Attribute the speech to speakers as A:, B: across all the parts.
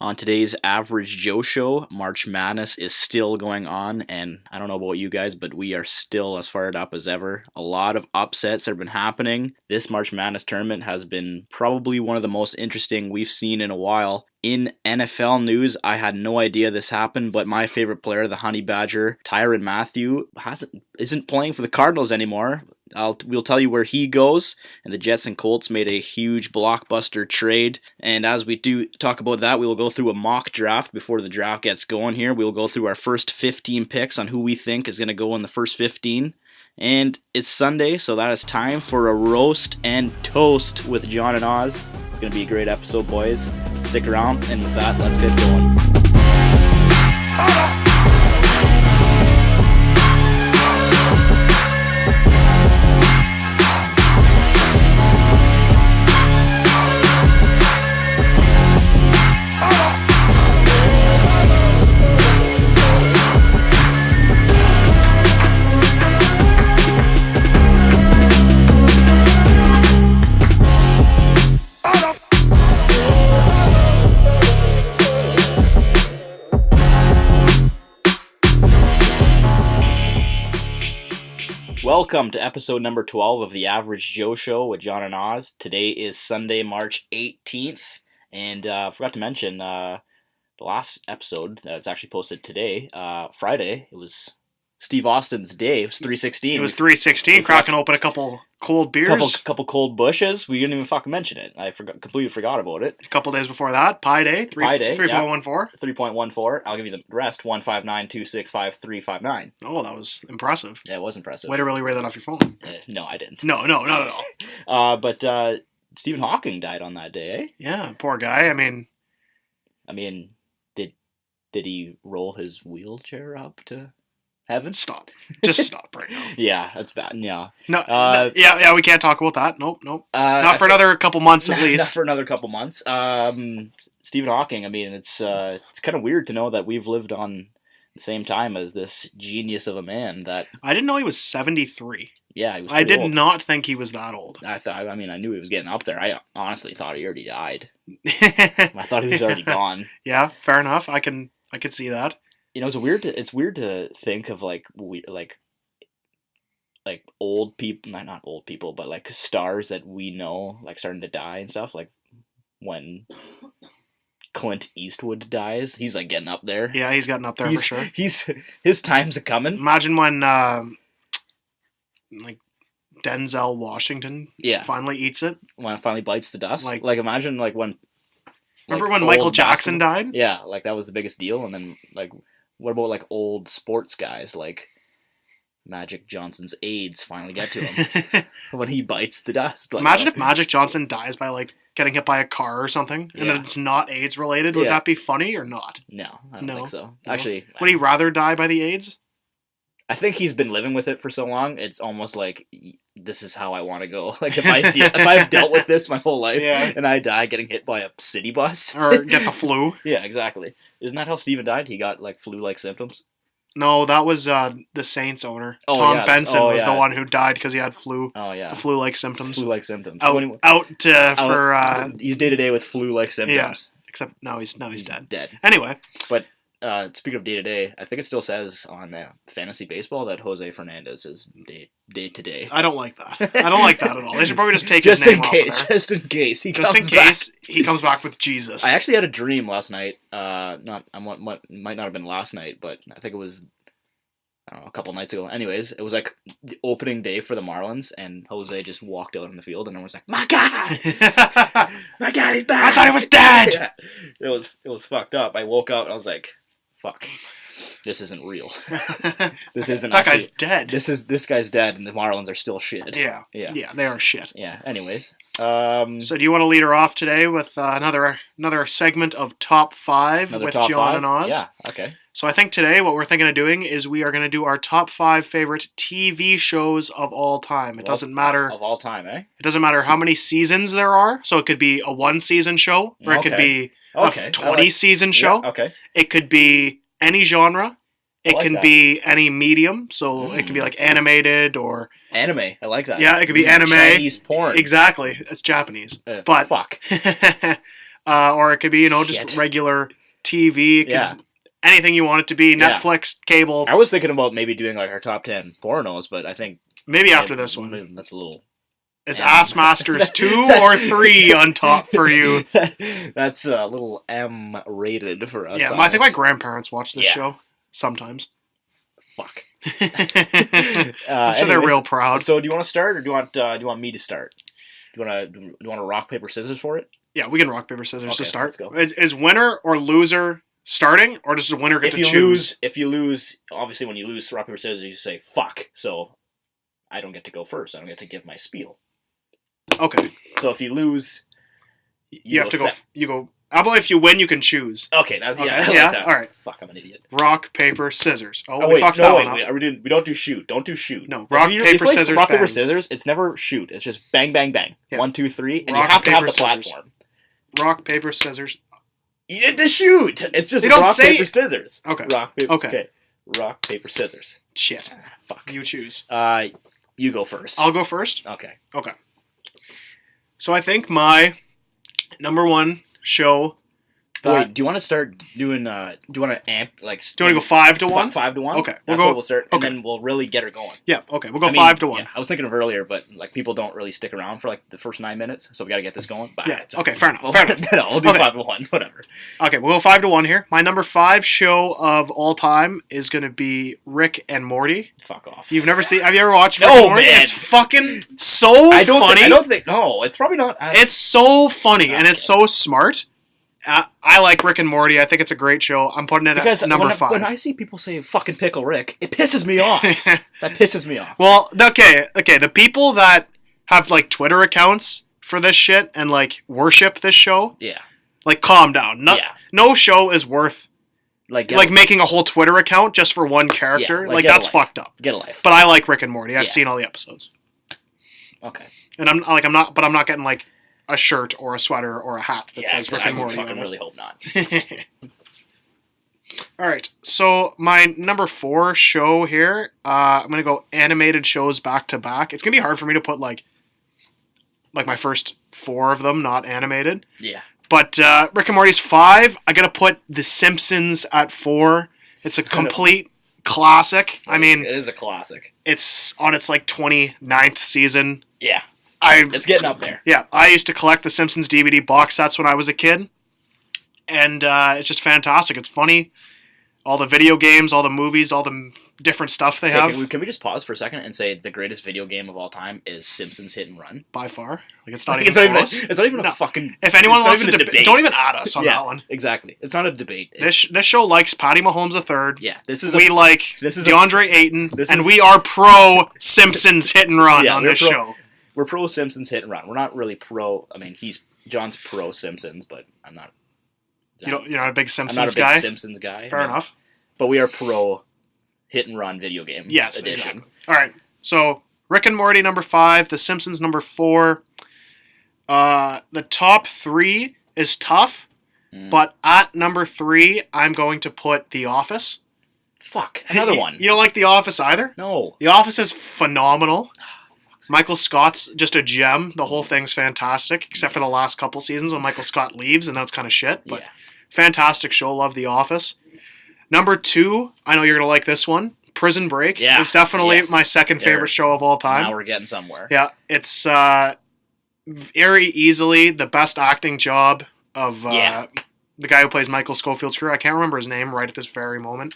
A: On today's Average Joe Show, March Madness is still going on, and I don't know about you guys, but we are still as fired up as ever. A lot of upsets have been happening. This March Madness tournament has been probably one of the most interesting we've seen in a while. In NFL news, I had no idea this happened, but my favorite player, the Honey Badger, Tyrann Mathieu, isn't playing for the Cardinals anymore. We'll tell you where he goes, and the Jets and Colts made a huge blockbuster trade. And as we do talk about that, we will go through a mock draft before the draft gets going here. We will go through our first 15 picks on who we think is going to go in the first 15. And it's Sunday, so that is time for a roast and toast with John and Oz. It's going to be a great episode, boys. Stick around, and with that, let's get going. Welcome to episode number 12 of the Average Joe Show with John and Oz. Today is Sunday, March 18th, and I forgot to mention the last episode that's actually posted today, Friday. It was Steve Austin's day. It was 316.
B: It was 316, cracking open a couple cold beers.
A: Couple cold bushes. We didn't even fucking mention it. I completely forgot about it.
B: A couple days before that, Pi Day, 3.14.
A: Yeah. 3.14. I'll give you the rest. 159265359.
B: Oh, that was impressive.
A: Yeah, it was impressive.
B: Way to really read that off your phone.
A: No, I didn't.
B: No, not at all.
A: But Stephen Hawking died on that day, eh?
B: Yeah, poor guy. I mean,
A: did he roll his wheelchair up to heaven?
B: Stop. Just stop right now.
A: Yeah, that's bad. Yeah.
B: No. Yeah. We can't talk about that. Nope. Not for another couple months at least.
A: Not for another couple months. Stephen Hawking. I mean, it's kind of weird to know that we've lived on the same time as this genius of a man. That
B: I didn't know he was 73.
A: Yeah, he was.
B: I did
A: old.
B: not think he was that old.
A: I knew he was getting up there. I honestly thought he already died. I thought he was already gone.
B: Yeah, fair enough. I could see that.
A: You know, it's weird to think of like old people, not old people, but like stars that we know like starting to die and stuff. Like when Clint Eastwood dies, he's like getting up there.
B: Yeah, he's getting up there for sure.
A: His time's a coming.
B: Imagine when like Denzel Washington finally eats it.
A: When it finally bites the dust. Like imagine like when.
B: Remember when Michael Jackson died?
A: Yeah, like that was the biggest deal, and then like. What about like old sports guys like Magic Johnson's AIDS finally get to him when he bites the dust? Like,
B: imagine if Magic Johnson dies by like getting hit by a car or something, and it's not AIDS related. Would that be funny or not?
A: No, I don't think so. No. Actually,
B: would he rather die by the AIDS?
A: I think he's been living with it for so long. It's almost like this is how I want to go. Like if I've dealt with this my whole life, and I die getting hit by a city bus
B: or get the flu.
A: Yeah, exactly. Isn't that how Steven died? He got like flu-like symptoms.
B: No, that was the Saints owner. Tom Benson was the one who died because he had flu.
A: Oh yeah,
B: the flu-like symptoms.
A: Flu-like symptoms.
B: He's
A: day to day with flu-like symptoms.
B: Yeah, except now he's dead.
A: Dead.
B: Anyway,
A: but. Speaking of day to day, I think it still says on fantasy baseball that Jose Fernandez is day to day.
B: I don't like that. I don't like that at all. They should probably just take his name off of there.
A: Just in case he
B: comes back with Jesus.
A: I actually had a dream last night. Might not have been last night, but I think it was a couple nights ago. Anyways, it was like the opening day for the Marlins, and Jose just walked out on the field, and everyone's like, "My God, my God, he's back!"
B: I thought he was dead.
A: Yeah. It was fucked up. I woke up and I was like, fuck, this isn't real. This isn't
B: that guy's dead.
A: This guy's dead, and the Marlins are still shit.
B: Yeah, they are shit.
A: Yeah. Anyways,
B: so do you want to lead her off today with another segment of top 5 with John and Oz?
A: Yeah. Okay.
B: So I think today what we're thinking of doing is we are going to do our top 5 favorite TV shows of all time. It doesn't matter
A: of all time, eh?
B: It doesn't matter how many seasons there are. So it could be a 1-season show, or it could be a 20-season show.
A: Yeah, okay.
B: It could be any genre. It can be any medium. So it could be like animated or
A: anime. I like that.
B: Yeah, it could be anime.
A: Chinese porn.
B: Exactly. It's Japanese.
A: But fuck.
B: or it could be just
A: Shit.
B: regular TV. It could,
A: Yeah.
B: anything you want it to be.
A: Yeah.
B: Netflix, cable.
A: I was thinking about maybe doing like our top 10 pornos, but I think
B: Maybe after this one.
A: that's a little.
B: Is Ass Masters 2 or 3 on top for you?
A: That's a little M rated for us.
B: Yeah, I think my grandparents watch this
A: Yeah.
B: show sometimes.
A: Fuck.
B: I'm sure they're real proud.
A: So do you want to start, or do you want me to start? Do you want to rock paper scissors for it?
B: Yeah, we can rock paper scissors to
A: Okay,
B: start.
A: let's go.
B: Is winner or loser starting, or does the winner get to choose?
A: If you lose, obviously when you lose rock paper scissors, you say fuck. So I don't get to go first. I don't get to give my spiel.
B: Okay.
A: So if you lose,
B: You have to go. You go. How about if you win, you can choose?
A: Okay, that's
B: Okay,
A: yeah. I like
B: yeah,
A: that.
B: all right.
A: Fuck, I'm an idiot.
B: Rock, paper, scissors. Oh,
A: Oh
B: we
A: wait,
B: fucked
A: no,
B: that
A: wait,
B: one
A: wait.
B: up.
A: Are we doing? We don't do shoot. Don't do shoot.
B: No, rock,
A: If you
B: paper,
A: play
B: scissors,
A: rock paper
B: bang.
A: scissors. It's never shoot. It's just bang, bang, bang.
B: Yeah.
A: 1, 2, 3, and
B: Rock,
A: you have to have
B: paper,
A: the
B: scissors.
A: platform.
B: Rock, paper, scissors.
A: You get to shoot. It's just
B: They don't
A: rock,
B: say
A: paper,
B: it.
A: scissors.
B: Okay.
A: Rock, paper.
B: Okay.
A: Rock, paper, scissors.
B: Shit.
A: Fuck.
B: You choose.
A: You go first.
B: I'll go first.
A: Okay.
B: Okay. So I think my number one show.
A: Wait, do you want to start doing? Do you want to amp like?
B: Do you want to go 5 to 1?
A: 5 to 1.
B: Okay,
A: That's
B: we'll
A: what
B: go-
A: we'll start, and
B: okay.
A: then we'll really get her going.
B: Yeah. Okay. We'll go
A: I mean,
B: 5 to 1.
A: Yeah, I was thinking of earlier, but like people don't really stick around for like the first 9 minutes, so we got to get this going. But
B: Yeah,
A: it's
B: okay, fair enough,
A: Well,
B: fair enough.
A: No, we'll do
B: Okay.
A: 5 to 1. Whatever.
B: Okay, we'll go 5 to 1 here. My number 5 show of all time is going to be Rick and Morty.
A: Fuck off.
B: You've never seen? Have you ever watched Rick
A: No,
B: and Morty?
A: man.
B: It's fucking so funny.
A: I don't think. No, it's probably not.
B: It's so funny and it's
A: Okay.
B: so smart. I like Rick and Morty. I think it's a great show. I'm putting it
A: because
B: at number
A: when
B: 5.
A: when I see people say "fucking pickle Rick," it pisses me off. That pisses me off.
B: Well, okay. The people that have like Twitter accounts for this shit and like worship this show,
A: Yeah.
B: like calm down. No,
A: Yeah.
B: no show is worth
A: Like
B: like making a whole Twitter account just for one character.
A: like,
B: Like
A: get a
B: that's
A: life.
B: fucked up.
A: get a life.
B: But I like Rick and Morty. I've
A: Yeah.
B: seen all the episodes,
A: Okay.
B: and I'm not getting like a shirt or a sweater or a hat that says Rick and Morty
A: I
B: on it.
A: really hope not.
B: All right, so my number 4 show here, I'm gonna go animated shows back to back. It's gonna be hard for me to put like my first 4 of them not animated,
A: Yeah.
B: but Rick and Morty's 5. I gotta put The Simpsons at 4. It's a complete classic. I mean,
A: it is a classic.
B: it's on its like 29th season.
A: Yeah.
B: I
A: It's getting up there.
B: Yeah, I used to collect the Simpsons DVD box sets when I was a kid, and it's just fantastic. It's funny. All the video games, all the movies, all the different stuff they have,
A: Can we just pause for a second and say the greatest video game of all time is Simpsons Hit and Run?
B: by far. Like it's not
A: Like,
B: even close.
A: it's not even
B: No.
A: a fucking.
B: If anyone
A: it's not
B: wants to
A: even a
B: debate,
A: debate.
B: don't even add us on
A: Yeah,
B: that one.
A: Exactly. It's not a debate. It's,
B: This show likes Patty Mahomes III.
A: yeah. This is
B: We like
A: this is
B: DeAndre Ayton,
A: this
B: and
A: is-
B: we are pro Simpsons Hit and Run
A: Yeah,
B: on
A: we're
B: this
A: pro-
B: show.
A: we're pro Simpsons Hit and Run. We're not really pro. I mean, John's pro Simpsons, but I'm not.
B: You're not a big
A: I'm
B: Simpsons
A: not a big
B: guy.
A: Simpsons guy.
B: Fair enough.
A: But we are pro Hit and Run video game.
B: Yes,
A: edition.
B: exactly. All right. So Rick and Morty number 5, The Simpsons number 4. The top 3 is tough, but at number 3, I'm going to put The Office.
A: Fuck, another one.
B: You don't like The Office either?
A: No.
B: The Office is phenomenal. Michael Scott's just a gem. The whole thing's fantastic, except for the last couple seasons when Michael Scott leaves, and then it's kind of shit. But
A: Yeah.
B: fantastic show. Love The Office. Number 2, I know you're going to like this one. Prison Break.
A: Yeah.
B: It's definitely
A: Yes.
B: my second
A: There.
B: favorite show of all time.
A: Now we're getting somewhere.
B: Yeah, it's very easily the best acting job of
A: Yeah.
B: the guy who plays Michael Schofield's career. I can't remember his name right at this very moment.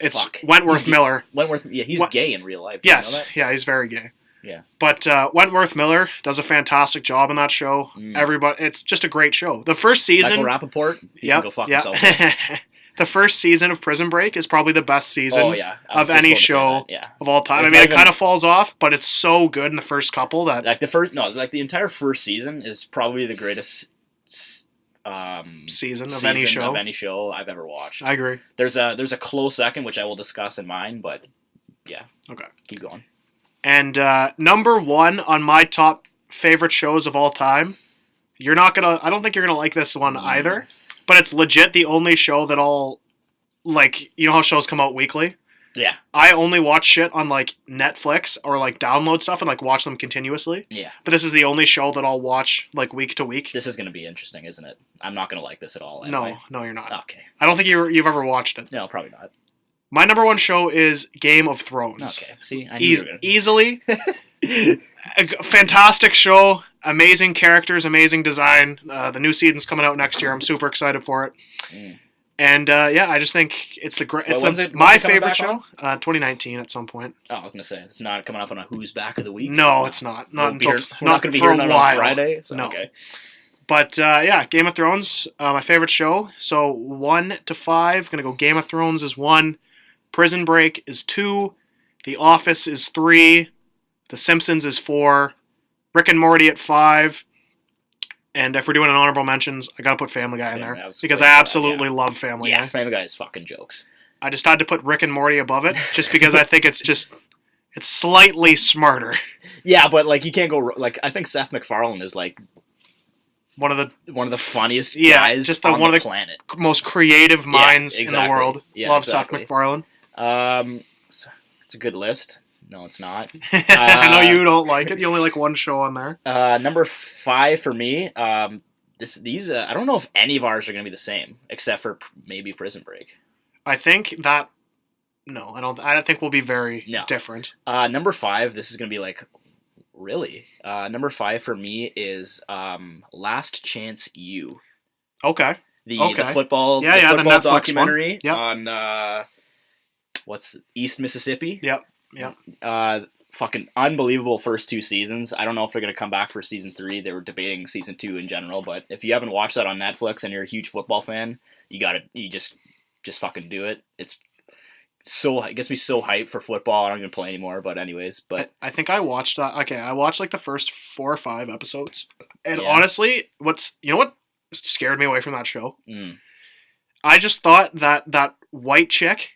B: It's
A: Fuck.
B: Wentworth
A: He's-
B: Miller.
A: Wentworth. Yeah, he's
B: What-
A: gay in real life. Do you know
B: Yes,
A: that?
B: yeah, he's very gay.
A: Yeah.
B: But Wentworth Miller does a fantastic job in that show.
A: Mm.
B: Everybody, it's just a great show. The first season,
A: Michael Rappaport. He
B: yeah,
A: can go fuck
B: yeah.
A: himself.
B: The first season of Prison Break is probably the best season
A: Oh yeah. I was
B: of
A: just
B: any
A: about to say
B: show
A: that, Yeah.
B: of all time.
A: There's
B: I mean,
A: not
B: it
A: even-
B: kind of falls off, but it's so good in the first couple that
A: Like the entire first season is probably the greatest
B: season of
A: season
B: any show.
A: of any show I've ever watched.
B: I agree.
A: There's a close second which I will discuss in mine, but yeah.
B: Okay.
A: Keep going.
B: And number 1 on my top favorite shows of all time. I don't think you're gonna like this one either, but it's legit the only show that I'll like. You know how shows come out weekly?
A: Yeah.
B: I only watch shit on like Netflix or like download stuff and like watch them continuously.
A: Yeah.
B: But this is the only show that I'll watch like week to week.
A: This is going to be interesting, isn't it? I'm not going to like this at all. Anyway.
B: No, you're not.
A: Okay.
B: I don't think you've ever watched it.
A: No, probably not.
B: My number one show is Game of Thrones.
A: Okay. See, I knew you were gonna...
B: Easily. A fantastic show. Amazing characters, amazing design. The new season's coming out next year. I'm super excited for it.
A: Mm.
B: And yeah, I just think it's
A: When's
B: my
A: it coming
B: favorite
A: back
B: show. 2019 at some point.
A: Oh, I was gonna say it's not coming up on a Who's Back of the Week.
B: No, it's not. Not until
A: we're not
B: not
A: gonna be
B: for
A: hearing
B: a
A: that
B: while.
A: on Friday. So,
B: No.
A: Okay.
B: But yeah, Game of Thrones, my favorite show. So 1 to 5, gonna go Game of Thrones is 1, Prison Break is 2, The Office is 3, The Simpsons is 4, Rick and Morty at 5. And if we're doing an honorable mentions, I gotta put Family Guy in there because I absolutely love Family Guy.
A: Yeah, Family Guy is fucking jokes.
B: I just had to put Rick and Morty above it just because I think it's slightly smarter.
A: Yeah, but like you can't go like I think Seth MacFarlane is like
B: one of the
A: funniest guys
B: just
A: on
B: one
A: the
B: of the
A: planet.
B: most creative minds in the world.
A: Yeah,
B: love
A: exactly.
B: Seth MacFarlane.
A: It's a good list. No, it's not.
B: I know you don't like it. You only like one show on there.
A: Number 5 for me. These I don't know if any of ours are gonna be the same, except for maybe Prison Break.
B: I think that no, I don't. I think we'll be very different.
A: Number 5. This is gonna be like really. Number 5 for me is Last Chance U.
B: Okay.
A: The football
B: the Netflix
A: documentary
B: one.
A: on what's East Mississippi.
B: Yep.
A: Fucking unbelievable first 2 seasons. I don't know if they're gonna come back for season 3. They were debating season 2 in general, but if you haven't watched that on Netflix and you're a huge football fan, you just fucking do it. It gets me so hyped for football. I don't even play anymore, but anyways,
B: I think I watched that. Okay, I watched like the first 4 or 5 episodes, and honestly, what scared me away from that show? I just thought that white chick,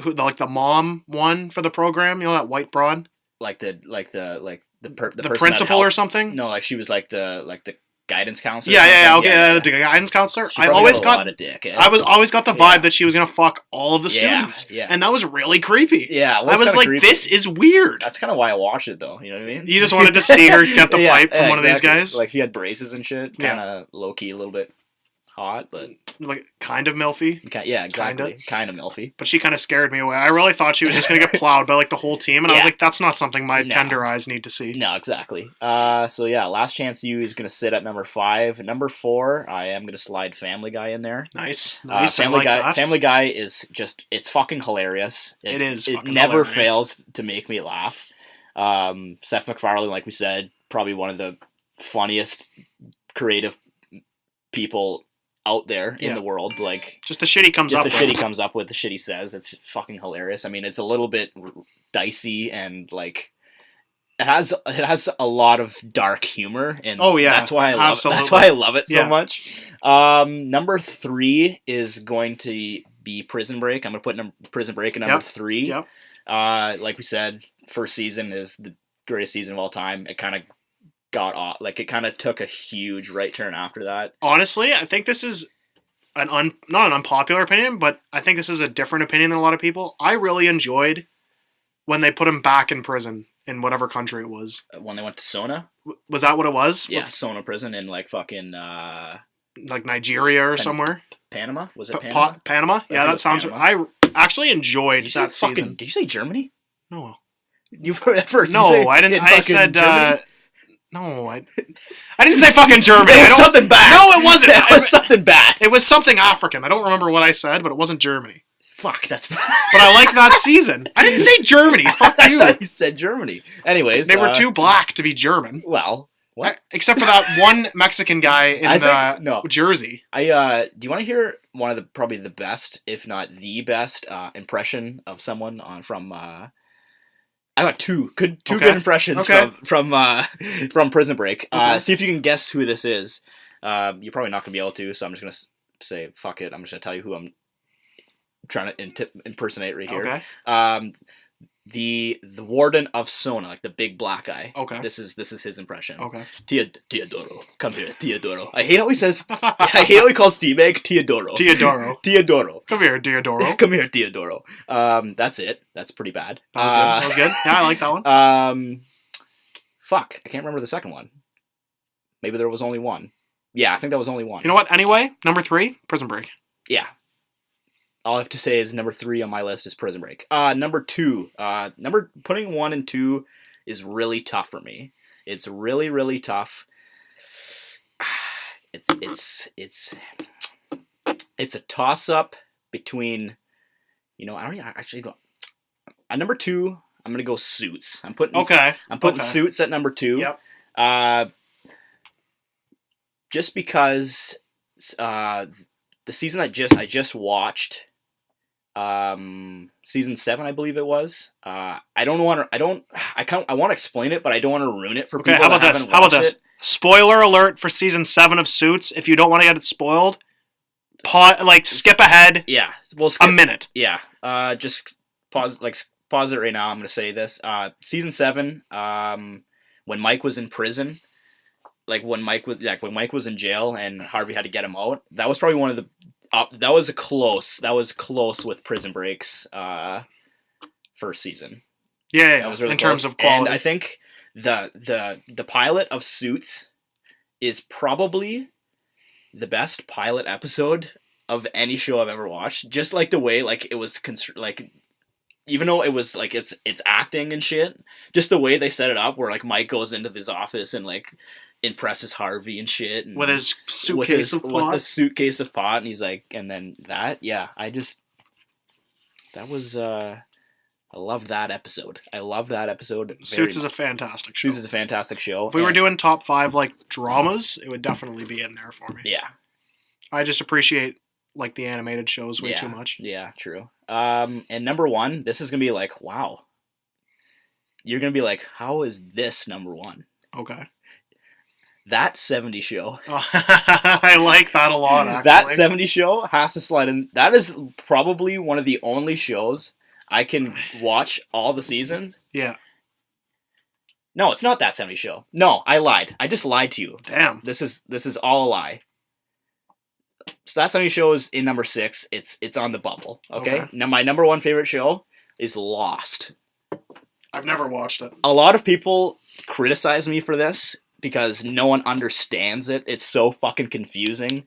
B: who like the mom one for the program, that white broad, the principal or something.
A: No, like she was like the guidance counselor.
B: The guidance counselor. I always got the vibe that she was gonna fuck all of the students. And that was really creepy.
A: Yeah,
B: I was like,
A: creepy.
B: This is weird.
A: That's kind of why I watched it, though. You know what I mean?
B: You just wanted to see her get the pipe from one of these guys.
A: Like she had braces and shit. Kind of low key, a little bit hot, but
B: like kind of milfy.
A: Yeah, exactly. Kind of milfy.
B: But she kind of scared me away. I really thought she was just gonna get plowed by like the whole team, and I was like, that's not something my tender eyes need to see.
A: No, exactly. So yeah, Last Chance U is gonna sit at number 5. Number 4, I am gonna slide Family Guy in there.
B: Nice.
A: Family Guy is it's fucking hilarious.
B: It is.
A: It never fails to make me laugh. Seth MacFarlane, like we said, probably one of the funniest creative people out there in the world. Like
B: just the shit he comes up with,
A: the shit he says, it's fucking hilarious. I mean, it's a little bit dicey and like it has a lot of dark humor, and that's why I love it so much. Number 3 is going to be Prison Break. I'm gonna put Prison Break at number 3.
B: Yep.
A: Like we said, first season is the greatest season of all time. It kind of got off, like it kind of took a huge right turn after that.
B: Honestly, I think this is not an unpopular opinion, but I think this is a different opinion than a lot of people. I really enjoyed when they put him back in prison in whatever country it was.
A: When they went to Sona?
B: Was that what it was?
A: Yeah, Sona prison in like fucking
B: like Nigeria or somewhere.
A: Panama? Was it Panama?
B: Panama? Yeah, that sounds right. I actually enjoyed that season.
A: Did you say Germany?
B: No.
A: You heard it first.
B: No, I didn't. I said no, I didn't say fucking Germany.
A: It was something bad.
B: No, it wasn't.
A: It was something bad.
B: It was something African. I don't remember what I said, but it wasn't Germany.
A: Fuck, that's bad.
B: But I like that season. I didn't say Germany. Fuck you.
A: I thought you said Germany. Anyways.
B: They were too black to be German.
A: Well, what?
B: Except for that one Mexican guy in jersey.
A: Do you want to hear one of probably the best, if not the best, impression of someone from I got two good impressions from Prison Break. See if you can guess who this is. You're probably not gonna be able to, so I'm just gonna say fuck it. I'm just gonna tell you who I'm trying to impersonate right here.
B: Okay.
A: The Warden of Sona, like the big black guy.
B: Okay.
A: This is his impression.
B: Okay.
A: Teodoro, come here, Teodoro. I hate how he says. I hate how he calls T-Bag Teodoro. Teodoro.
B: Come here, Teodoro.
A: Come here, Teodoro. That's it. That's pretty bad.
B: That was good. That was good. Yeah, I like that one.
A: Fuck, I can't remember the second one. Maybe there was only one. Yeah, I think that was only one.
B: You know what? Anyway, number 3, Prison Break.
A: Yeah. All I have to say is number 3 on my list is Prison Break. Number 2. Putting 1 and 2 is really tough for me. It's really, really tough. It's a toss up between, I don't actually go. At number 2, I'm gonna go Suits. I'm putting Suits at number 2.
B: Yep.
A: Just because the season I just watched. Season 7, I believe it was. I want to explain it, but I don't want to ruin it for people.
B: How about this? Spoiler alert for season 7 of Suits. If you don't want to get it spoiled, skip ahead.
A: Yeah, we'll skip
B: a minute.
A: Yeah, just pause it right now. I'm gonna say this. Season 7, when Mike was in prison, when Mike was in jail and Harvey had to get him out. That was probably one of the. That was close with Prison Break's first season.
B: Yeah,
A: that was really
B: in
A: close.
B: Terms of quality.
A: And I think the pilot of Suits is probably the best pilot episode of any show I've ever watched. Just like the way it was even though it was it's acting and shit, just the way they set it up where Mike goes into this office and impresses Harvey and shit, and
B: with his suitcase of pot.
A: With a suitcase of pot, and he's and then that, yeah, that was I love that episode.
B: Suits is a fantastic show.
A: Suits is a fantastic show.
B: If we were doing top 5 dramas, it would definitely be in there for me.
A: Yeah,
B: I just appreciate the animated shows way too much.
A: Yeah, true. And number 1, this is gonna be wow. You're gonna be how is this number 1?
B: Okay.
A: That 70 Show.
B: I like that a lot, actually.
A: That 70 Show has to slide in. That is probably one of the only shows I can watch all the seasons.
B: Yeah.
A: No, it's not That 70 Show. No, I lied. I just lied to you.
B: Damn.
A: This is all a lie. So That 70 Show is in number 6. It's on the bubble. Okay? Now my number 1 favorite show is Lost.
B: I've never watched it.
A: A lot of people criticize me for this because no one understands it. It's so fucking confusing.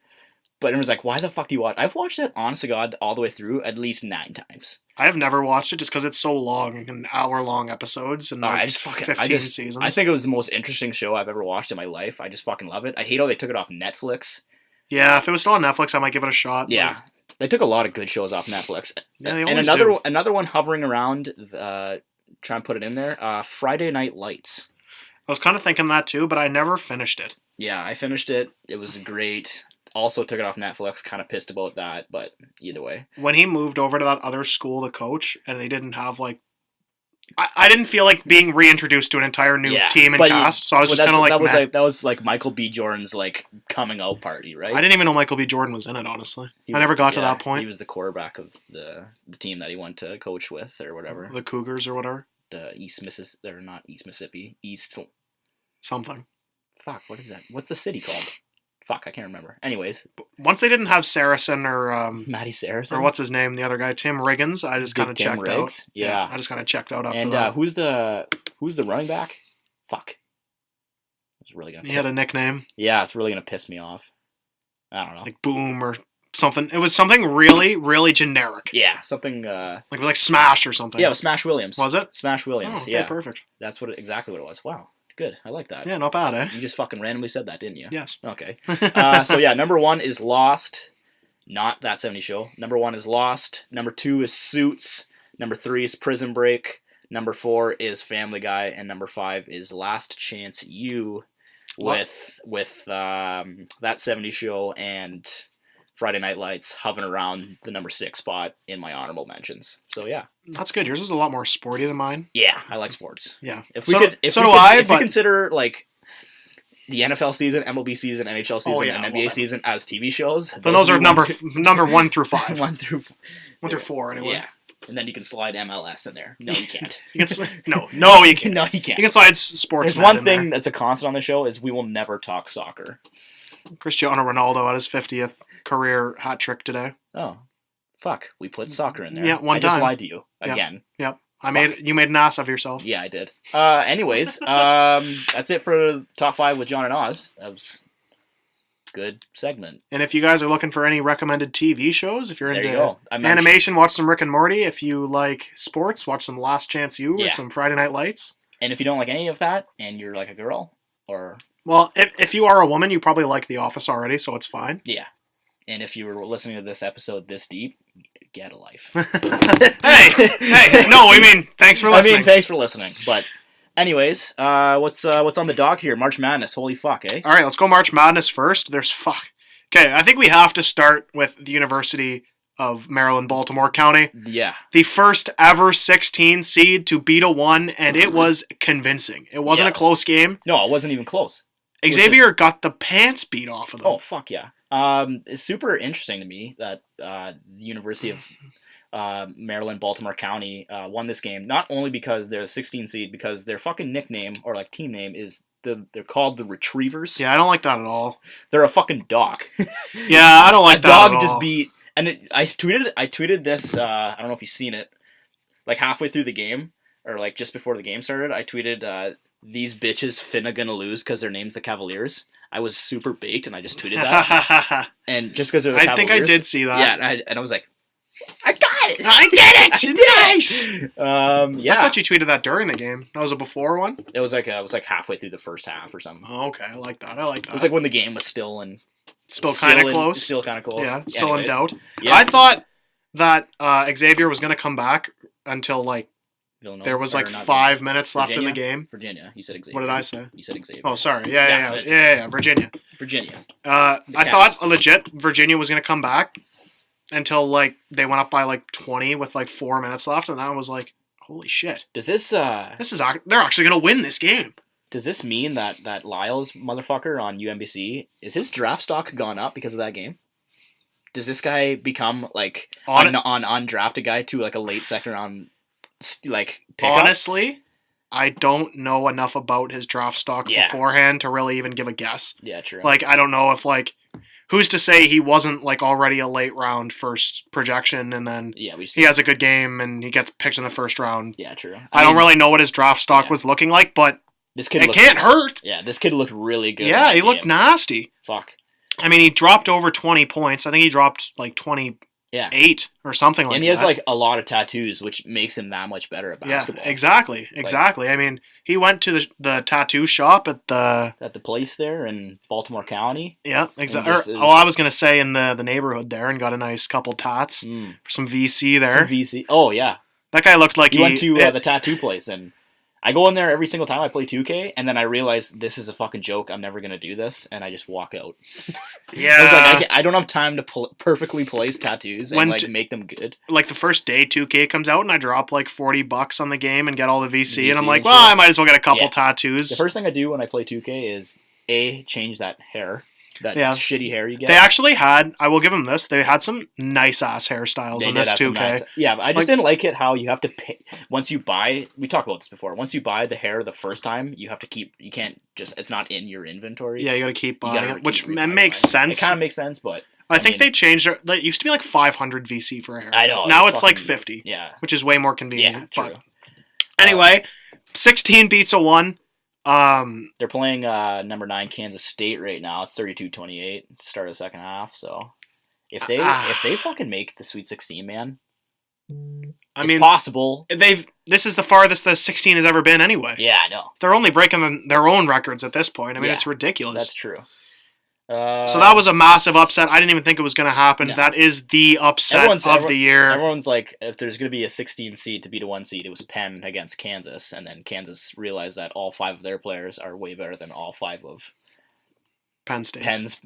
A: But everyone's why the fuck do you watch? I've watched it, honest to God, all the way through at least 9 times.
B: I have never watched it just because it's so long, and hour-long episodes, and 15 seasons.
A: I think it was the most interesting show I've ever watched in my life. I just fucking love it. I hate how they took it off Netflix.
B: Yeah, if it was still on Netflix, I might give it a shot.
A: Yeah, they took a lot of good shows off Netflix.
B: Yeah, they
A: and
B: always
A: another one hovering around, try and put it in there, Friday Night Lights.
B: I was kind of thinking that too, but I never finished it.
A: Yeah, I finished it. It was great. Also took it off Netflix. Kind of pissed about that, but either way.
B: When he moved over to that other school to coach, and they didn't have I didn't feel like being reintroduced to an entire new team and cast, so I was just kind of
A: that was Michael B. Jordan's coming out party, right?
B: I didn't even know Michael B. Jordan was in it, honestly. I never got to that point.
A: He was the quarterback of the team that he went to coach with or whatever.
B: The Cougars or whatever.
A: The East Mississippi, they're not East Mississippi, East
B: something.
A: Fuck, what is that? What's the city called? Fuck, I can't remember. Anyways.
B: Once they didn't have Saracen or...
A: Matty Saracen?
B: Or what's his name? The other guy, Tim Riggins. I just kind of checked out.
A: Yeah.
B: I just kind of checked out after
A: that. And who's the running back? Fuck. It's really gonna.
B: He had a nickname.
A: Yeah, it's really gonna piss me off. I don't know.
B: Boom or something. It was something really, really generic.
A: Yeah, something...
B: like Smash or something.
A: Yeah, it was Smash Williams.
B: Was it?
A: Smash Williams,
B: oh, okay,
A: yeah.
B: Perfect.
A: That's exactly what it was. Wow. Good. I like that.
B: Yeah, not bad, eh?
A: You just fucking randomly said that, didn't you?
B: Yes.
A: Okay. So yeah, number 1 is Lost. Not That 70 Show. Number 1 is Lost. Number 2 is Suits. Number 3 is Prison Break. Number 4 is Family Guy. And number 5 is Last Chance U with That 70 Show and Friday Night Lights hovering around the number 6 spot in my honorable mentions. So yeah.
B: That's good. Yours is a lot more sporty than mine.
A: Yeah, I like sports.
B: Yeah.
A: If we consider the NFL season, MLB season, NHL season, and NBA season as TV shows,
B: then those are number 1 through 5.
A: 1 through
B: 4 anyway.
A: Yeah. And then you can slide MLS in there. No, you can't.
B: No, you can't.
A: No, you can't.
B: You can slide sports.
A: There's one thing that's a constant on the show is we will never talk soccer.
B: Cristiano Ronaldo had his 50th career hat trick today.
A: Oh, fuck! We put soccer in there.
B: Yeah, one
A: I just
B: time.
A: lied to you again.
B: Yep. You made an ass of yourself.
A: Yeah, I did. Anyways, that's it for top 5 with John and Oz. That was a good segment.
B: And if you guys are looking for any recommended TV shows, if you're
A: There you
B: into
A: go.
B: animation, watch some Rick and Morty. If you like sports, watch some Last Chance U or
A: Yeah.
B: some Friday Night Lights.
A: And if you don't like any of that, and you're like a girl, or
B: Well, if you are a woman, you probably like The Office already, so it's fine.
A: yeah, and if you were listening to this episode this deep, get a life.
B: hey, no, I mean, thanks for listening.
A: Thanks for listening. But anyways, what's on the dock here? March Madness. Holy fuck, eh?
B: All right, let's go March Madness first. Okay, I think we have to start with the University of Maryland, Baltimore County.
A: Yeah.
B: The first ever 16 seed to beat a 1, and it was convincing. It wasn't a close game.
A: No, it wasn't even close.
B: Xavier got the pants beat off of them.
A: Oh, fuck yeah. It's super interesting to me that the University of Maryland, Baltimore County won this game, not only because they're the 16 seed, because their fucking nickname, or like team name, is they're called the Retrievers.
B: Yeah, I don't like that at all.
A: They're a fucking dog.
B: Yeah, I don't like that at all.
A: A dog just beat... And I tweeted this, I don't know if you've seen it, like halfway through the game, or like just before the game started, I tweeted, these bitches finna gonna lose because their name's the Cavaliers. I was super baked, and I just tweeted that. And just because it was
B: I think I did see that.
A: Yeah, and I was like, I got it! I did it! Nice! Yeah.
B: I thought you tweeted that during the game. That was a before one?
A: It was like halfway through the first half or something.
B: Oh, okay. I like that.
A: It was like when the game was still
B: kind of close.
A: Still kind of close.
B: Yeah, still
A: Anyways.
B: in doubt.
A: Yeah.
B: I thought that Xavier was going to come back until like
A: Villanova,
B: there was like
A: or not
B: 5 minutes left in
A: Virginia?
B: the game.
A: Virginia. You said Xavier.
B: What did I say?
A: You said Xavier.
B: Oh, sorry. Yeah. Virginia.
A: Virginia.
B: I thought legit Virginia was going to come back until like they went up by like 20 with like 4 minutes left, and I was like, holy shit.
A: Does this
B: they're actually going to win this game.
A: Does this mean that Lyle's motherfucker on UMBC, is his draft stock gone up because of that game? Does this guy become like an undrafted guy to like a late second round like pickup?
B: Honestly, I don't know enough about his draft stock beforehand to really even give a guess.
A: Yeah, true.
B: Like, I don't know if like who's to say he wasn't like already a late round first projection, and then he has a good game and he gets picked in the first round.
A: Yeah, true.
B: I don't really know what his draft stock was looking like, but it can't hurt.
A: Yeah, this kid looked really good.
B: Yeah, he looked nasty.
A: Fuck.
B: I mean, he dropped over 20 points. I think he dropped like 28 or something like that.
A: And he has like a lot of tattoos, which makes him that much better at basketball.
B: Yeah, exactly. I mean, he went to the tattoo shop at the
A: place there in Baltimore County.
B: Yeah, exactly. I was gonna say in the neighborhood there, and got a nice couple tats for some VC there.
A: Some VC. Oh yeah,
B: that guy looked like
A: he went to the tattoo place, and I go in there every single time I play 2K, and then I realize this is a fucking joke. I'm never gonna do this, and I just walk out.
B: Yeah,
A: I was like, I don't have time to perfectly place tattoos and make them good.
B: Like the first day 2K comes out, and I drop like $40 on the game and get all the VC and I'm like, well, I might as well get a couple tattoos.
A: The first thing I do when I play 2K is change that hair. That shitty hair you get.
B: They actually had, I will give them this, they had some nice ass hairstyles in this 2K.
A: Yeah, but I just didn't like it how you have to pay, once you buy, we talked about this before, once you buy the hair the first time, you have to keep, you can't just, it's not in your inventory.
B: Yeah, you gotta keep buying it, which makes sense.
A: It kind of makes sense, but
B: I think they changed it. It used to be like 500 VC for a hair.
A: I know.
B: Now it's like 50.
A: Yeah.
B: Which is way more convenient.
A: Yeah, true.
B: But anyway, 16 beats a 1.
A: They're playing number 9 Kansas State right now. It's 32-28 start of the second half. So if they fucking make the Sweet 16, man, it's possible.
B: This is the farthest the 16 has ever been anyway.
A: Yeah, I know.
B: They're only breaking their own records at this point. I mean, it's ridiculous.
A: That's true.
B: So that was a massive upset. I didn't even think it was going to happen. No. That is the upset of the year.
A: Everyone's like, if there's going to be a 16 seed to beat a 1 seed, it was Penn against Kansas, and then Kansas realized that all 5 of their players are way better than all 5 of
B: Penn State.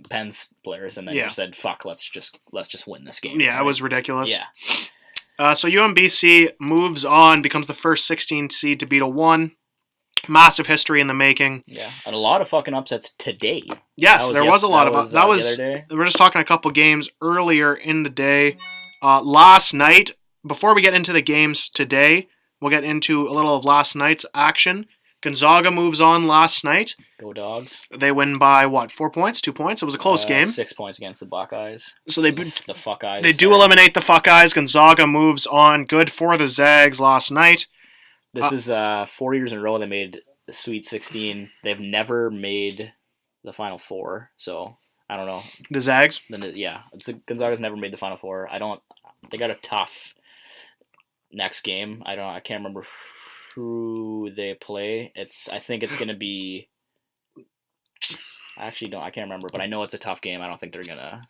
A: Penn's players, and then they said, "Fuck, let's just win this game."
B: Yeah, right? It was ridiculous.
A: Yeah.
B: So UMBC moves on, becomes the first 16 seed to beat a 1. Massive history in the making.
A: Yeah, and a lot of fucking upsets today.
B: Yes, there was a lot of that was. We're just talking a couple games earlier in the day. Last night, before we get into the games today, we'll get into a little of last night's action. Gonzaga moves on last night.
A: Go Dogs.
B: They win by what? 4 points? 2 points? It was a close game.
A: 6 points against the Buckeyes.
B: So they
A: the Fuck Eyes.
B: They do eliminate the Fuck Eyes. Gonzaga moves on. Good for the Zags last night.
A: This is 4 years in a row they made the Sweet 16. They've never made the Final Four, so I don't know.
B: The Zags?
A: Gonzaga's never made the Final Four. They got a tough next game. I can't remember who they play. I think it's gonna be. I can't remember, but I know it's a tough game. I don't think they're gonna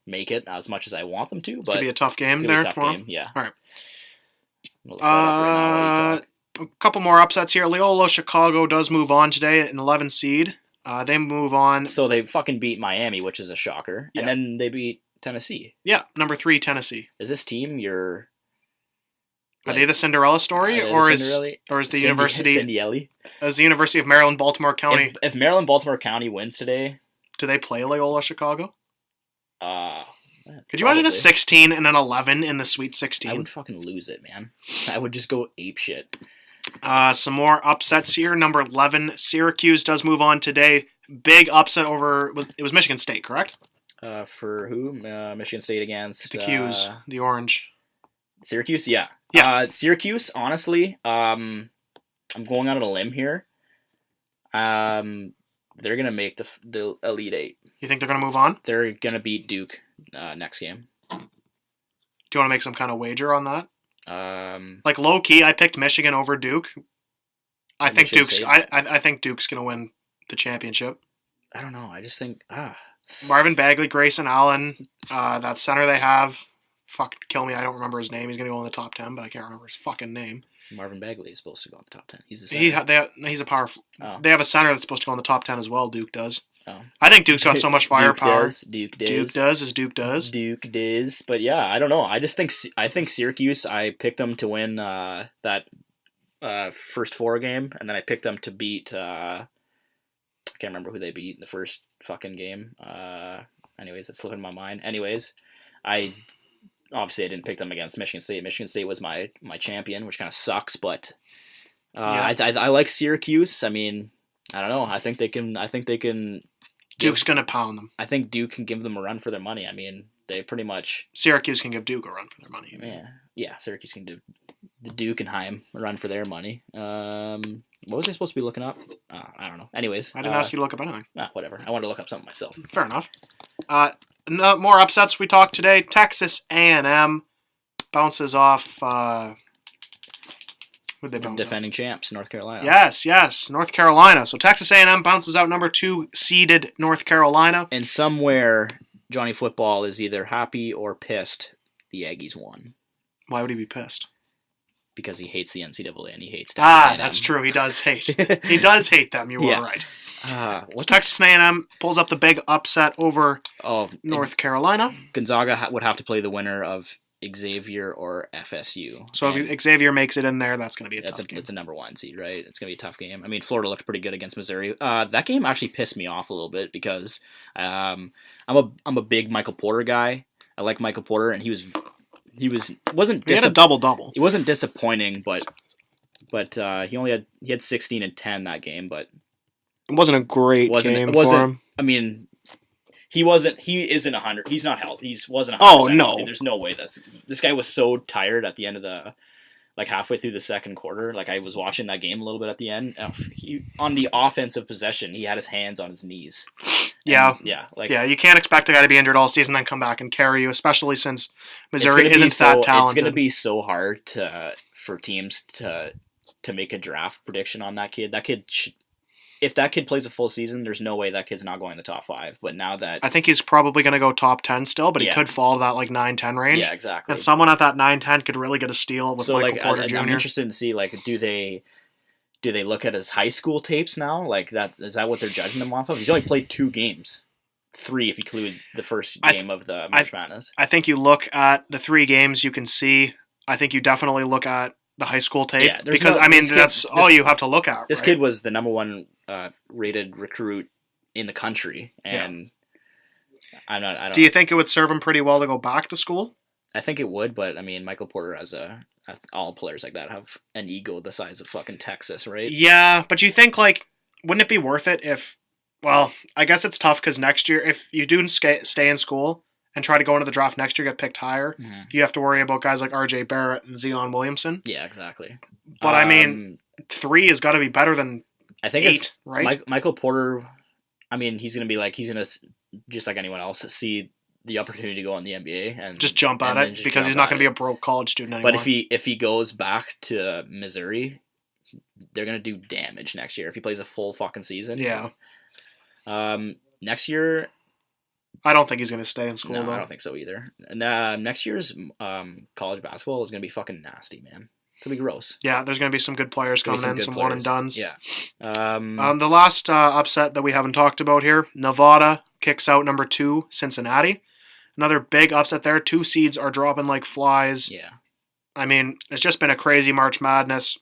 A: make it as much as I want them to. But
B: it's gonna be a tough game there tomorrow.
A: Yeah.
B: All right. A couple more upsets here. Loyola Chicago does move on today at an 11 seed. They move on.
A: So they fucking beat Miami, which is a shocker, and then they beat Tennessee.
B: Yeah, number 3 Tennessee.
A: Is this team your?
B: Are they the Cinderella story, or is the University as the University of Maryland Baltimore County?
A: If Maryland Baltimore County wins today,
B: do they play Loyola Chicago?
A: Could
B: you imagine a 16 and an 11 in the Sweet 16?
A: I would fucking lose it, man. I would just go ape shit.
B: Some more upsets here. Number 11, Syracuse does move on today. Big upset over. It was Michigan State, correct?
A: For who? Michigan State against
B: the Qs, the Orange.
A: Syracuse, yeah. Syracuse, honestly, I'm going out on a limb here. They're gonna make the Elite Eight.
B: You think they're gonna move on?
A: They're gonna beat Duke next game.
B: Do you want to make some kind of wager on that?
A: Like
B: low key, I picked Michigan over Duke. I think Duke's gonna win the championship.
A: I don't know. I just think
B: Marvin Bagley, Grayson Allen, that center they have. Fuck, kill me. I don't remember his name. He's gonna go in the top 10, but I can't remember his fucking name.
A: Marvin Bagley is supposed to go in the top 10. He's the center.
B: He's a powerful.
A: Oh.
B: They have a center that's supposed to go in the top 10 as well. Duke does.
A: Oh.
B: I think Duke's got so much firepower.
A: Duke does. But yeah, I don't know. I think Syracuse. I picked them to win that first 4 game, and then I picked them to beat. I can't remember who they beat in the first fucking game. Anyways, that's slipping my mind. Anyways, obviously I didn't pick them against Michigan State. Michigan State was my champion, which kind of sucks. But I like Syracuse. I mean, I don't know. I think they can.
B: Duke's gonna pound them.
A: I think Duke can give them a run for their money. I mean, they pretty much.
B: Syracuse can give Duke a run for their money.
A: Yeah. Syracuse can give the Dukenheim a run for their money. What was I supposed to be looking up? I don't know. Anyways,
B: I didn't ask you to look up anything.
A: Whatever. I wanted to look up something myself.
B: Fair enough. No more upsets we talked today. Texas A&M bounces off. Who'd they bounce
A: Defending champs, North Carolina.
B: Yes, North Carolina. So Texas A&M bounces out number 2 seeded North Carolina.
A: And somewhere, Johnny Football is either happy or pissed the Aggies won.
B: Why would he be pissed?
A: Because he hates the NCAA and he hates Texas A&M.
B: That's true. He does hate. He does hate them. You are right. Texas A&M pulls up the big upset over North Carolina.
A: Gonzaga would have to play the winner of Xavier or FSU.
B: So if Xavier makes it in there, that's going to be a tough game.
A: It's a number 1 seed, right? It's going to be a tough game. I mean, Florida looked pretty good against Missouri. That game actually pissed me off a little bit because I'm a big Michael Porter guy. I like Michael Porter, and he had a double-double. He wasn't disappointing, but he had 16 and 10 that game, but
B: it wasn't a great game for him.
A: I mean, he isn't 100. He's not healthy. He wasn't 100%.
B: Oh, no.
A: There's no way this guy was so tired at the end of halfway through the second quarter. Like, I was watching that game a little bit at the end. On the offensive possession, he had his hands on his knees.
B: Yeah. You can't expect a guy to be injured all season and then come back and carry you, especially since Missouri isn't that talented.
A: It's going to be so hard for teams to make a draft prediction on that kid. That kid if that kid plays a full season, there's no way that kid's not going in the top 5. But now that
B: I think he's probably going to go top 10 still, but he could fall to that 9-10 range.
A: Yeah, exactly.
B: And someone at that 9-10 could really get a steal with Michael Porter Jr.
A: I'm interested to see do they look at his high school tapes now? Is that what they're judging him off of? He's only played 2 games. 3 if you include the first game of the March Madness.
B: I think you look at the 3 games you can see. I think you definitely look at the high school tape because that's all you have to look at.
A: This kid was the number 1 rated recruit in the country, and I don't.
B: Do you think it would serve him pretty well to go back to school?
A: I think it would, but I mean, Michael Porter has all players like that have an ego the size of fucking Texas, right?
B: Yeah, but you think, like, wouldn't it be worth it if, well, I guess it's tough because next year, if you do stay in school and try to go into the draft next year, get picked higher, you have to worry about guys like RJ Barrett and Zion Williamson.
A: Yeah, exactly.
B: But I mean, 3 has got to be better than
A: I think
B: 8, right?
A: Michael Porter, I mean, he's going to be like, he's going to, just like anyone else, see the opportunity to go in the NBA and
B: just jump at it because he's not going to be a broke college student anymore.
A: But if he goes back to Missouri, they're going to do damage next year if he plays a full fucking season.
B: Yeah.
A: Next year,
B: I don't think he's going to stay in school,
A: no,
B: though.
A: I don't think so either. And next year's college basketball is going to be fucking nasty, man. It's going to be gross.
B: Yeah, there's going to be some good players coming in, some one-and-dones.
A: Yeah.
B: The last upset that we haven't talked about here, Nevada kicks out number 2, Cincinnati. Another big upset there. 2 seeds are dropping like flies.
A: Yeah.
B: I mean, it's just been a crazy March Madness.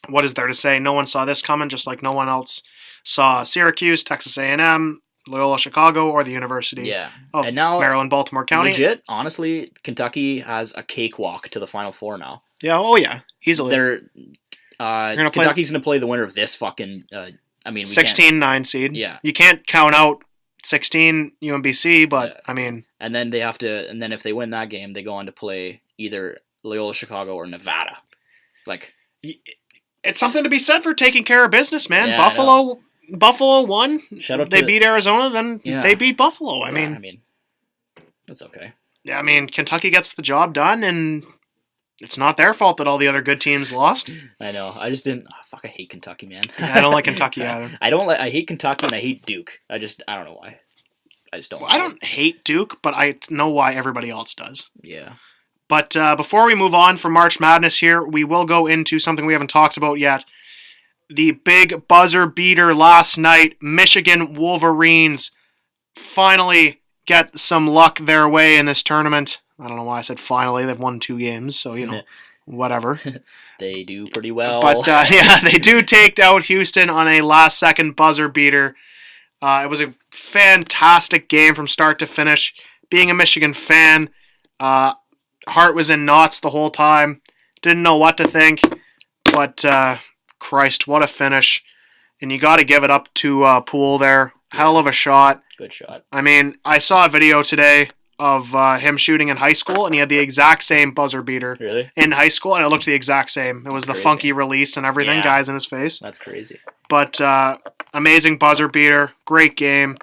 B: What is there to say? No one saw this coming, just like no one else saw Syracuse, Texas A&M, Loyola Chicago, or the University of
A: and now,
B: Maryland, Baltimore County.
A: Legit, honestly, Kentucky has a cakewalk to the Final Four now.
B: Yeah, oh yeah, easily.
A: Kentucky's going to play the winner of this fucking...
B: 16-9 seed.
A: Yeah.
B: You can't count out 16 UMBC, but
A: yeah.
B: I mean...
A: And then they have to... And then if they win that game, they go on to play either Loyola Chicago or Nevada. Like...
B: It's something to be said for taking care of business, man.
A: Yeah,
B: Buffalo won.
A: They
B: beat Arizona, then they beat Buffalo. I mean,
A: that's okay.
B: Yeah, I mean, Kentucky gets the job done, and it's not their fault that all the other good teams lost.
A: I know. I just didn't. Oh, fuck, I hate Kentucky, man.
B: Yeah, I don't like Kentucky either.
A: I hate Kentucky and I hate Duke. I don't know why. I just don't.
B: Well, I don't hate Duke, but I know why everybody else does.
A: Yeah.
B: But before we move on from March Madness here, we will go into something we haven't talked about yet. The big buzzer beater last night, Michigan Wolverines finally get some luck their way in this tournament. I don't know why I said finally. They've won 2 games, so, whatever.
A: They do pretty well.
B: But, they do take out Houston on a last-second buzzer beater. It was a fantastic game from start to finish. Being a Michigan fan, heart was in knots the whole time. Didn't know what to think. But, Christ, what a finish. And you got to give it up to Poole there. Hell of a shot.
A: Good shot.
B: I mean, I saw a video today of him shooting in high school, and he had the exact same buzzer beater in high school, and it looked the exact same. It was the funky release and everything, guys in his face.
A: That's crazy.
B: But amazing buzzer beater. Great game.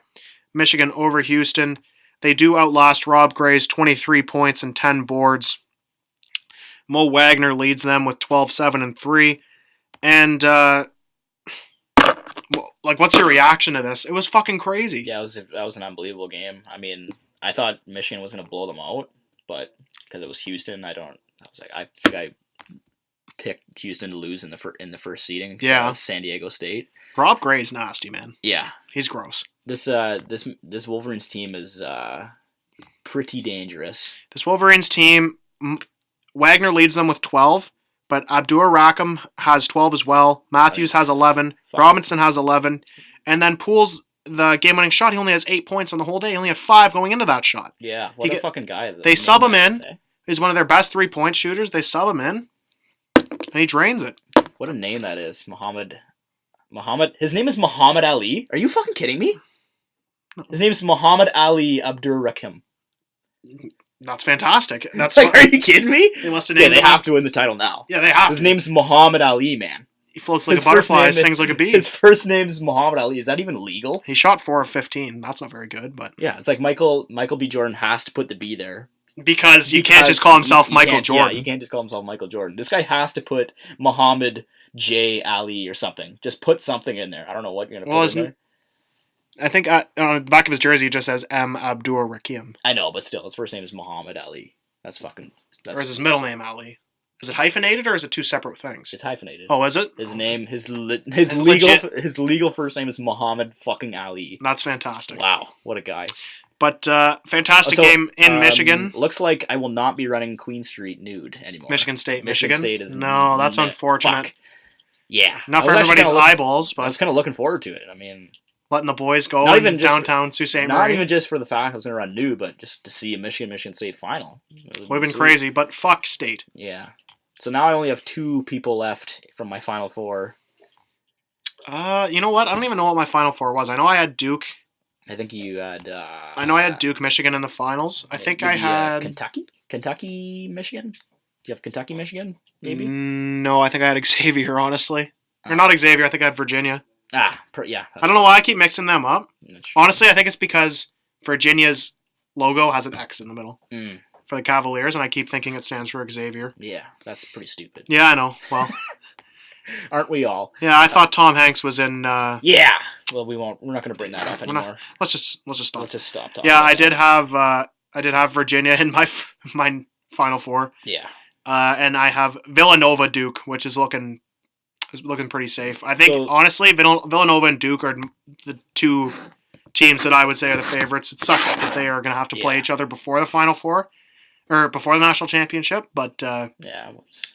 B: Michigan over Houston. They do outlast Rob Gray's 23 points and 10 boards. Mo Wagner leads them with 12, 7, and 3. And, what's your reaction to this? It was fucking crazy.
A: Yeah, that was an unbelievable game. I mean, I thought Michigan was going to blow them out, but because it was Houston, I think I picked Houston to lose in the first seeding.
B: Yeah.
A: San Diego State.
B: Rob Gray's nasty, man.
A: Yeah.
B: He's gross.
A: This Wolverines team is pretty dangerous.
B: This Wolverines team, Wagner leads them with 12, but Abdur Rackham has 12 as well. Matthews has 11. Robinson has 11. And then Poole's the game-winning shot, he only has 8 points on the whole day. He only had 5 going into that shot.
A: Yeah, what a fucking guy.
B: They sub him in. He's one of their best 3-point shooters. They sub him in, and he drains it.
A: What a name that is. Muhammad. His name is Muhammad Ali? Are you fucking kidding me?
B: No.
A: His name is Muhammad Ali Abdur Rahim.
B: That's fantastic. That's
A: like, are you kidding me?
B: They must have named
A: they have to win the title now.
B: Yeah, they have.
A: His name's Muhammad Ali, man.
B: He floats like a butterfly, stings like a bee.
A: His first name is Muhammad Ali. Is that even legal?
B: He shot 4 of 15. That's not very good, but
A: yeah, it's like Michael B. Jordan has to put the B there
B: because you can't just call himself Michael Jordan.
A: Yeah, you can't just call himself Michael Jordan. This guy has to put Muhammad J. Ali or something. Just put something in there. I don't know what you're gonna put in there.
B: I think on the back of his jersey it just says M. Abdur Rahim.
A: I know, but still, his first name is Muhammad Ali. Or
B: is his middle name Ali? Is it hyphenated or is it 2 separate things?
A: It's hyphenated.
B: Oh, is it?
A: His name, his legal first name is Muhammad fucking Ali.
B: That's fantastic.
A: Wow, what a guy.
B: But fantastic game in Michigan.
A: Looks like I will not be running Queen Street nude anymore.
B: Michigan State.
A: State is
B: no, that's unfortunate.
A: Fuck. Yeah,
B: not for everybody's eyeballs, but
A: I was kind of looking forward to it. I mean,
B: letting the boys go
A: Not
B: in
A: even just-
B: downtown Sault Ste.
A: Not
B: Marie.
A: even just for the fact I was going to run new, but just to see a Michigan State final.
B: Would have been
A: Sweet.
B: crazy, but fuck State.
A: Yeah. So now I only have 2 people left from my final 4.
B: You know what? I don't even know what my Final Four was. I know I had Duke.
A: I think you had.
B: I know I had Duke, Michigan in the finals. I think I
A: maybe,
B: had
A: Kentucky, Michigan. Do you have Kentucky, Michigan? Maybe.
B: No, I think I had Xavier. Honestly, or not Xavier. I think I had Virginia.
A: Yeah.
B: I don't know why I keep mixing them up.
A: That's
B: Honestly, I think it's because Virginia's logo has an X in the middle
A: Mm,
B: for the Cavaliers, and I keep thinking it stands for Xavier.
A: yeah, that's pretty stupid.
B: Yeah, I know. Well,
A: Aren't we all?
B: yeah, I thought Tom Hanks was in.
A: Yeah. Well, we won't. We're not going to bring that up
B: We're not-
A: anymore.
B: Let's just stop.
A: Let's just stop talking.
B: Yeah,
A: about
B: I
A: that.
B: did have Virginia in my Final Four.
A: Yeah.
B: And I have Villanova Duke, which is looking pretty safe. I think honestly, Villanova and Duke are the 2 teams that I would say are the favorites. It sucks that they are going to have to play each other before the Final Four or before the national championship, but
A: yeah,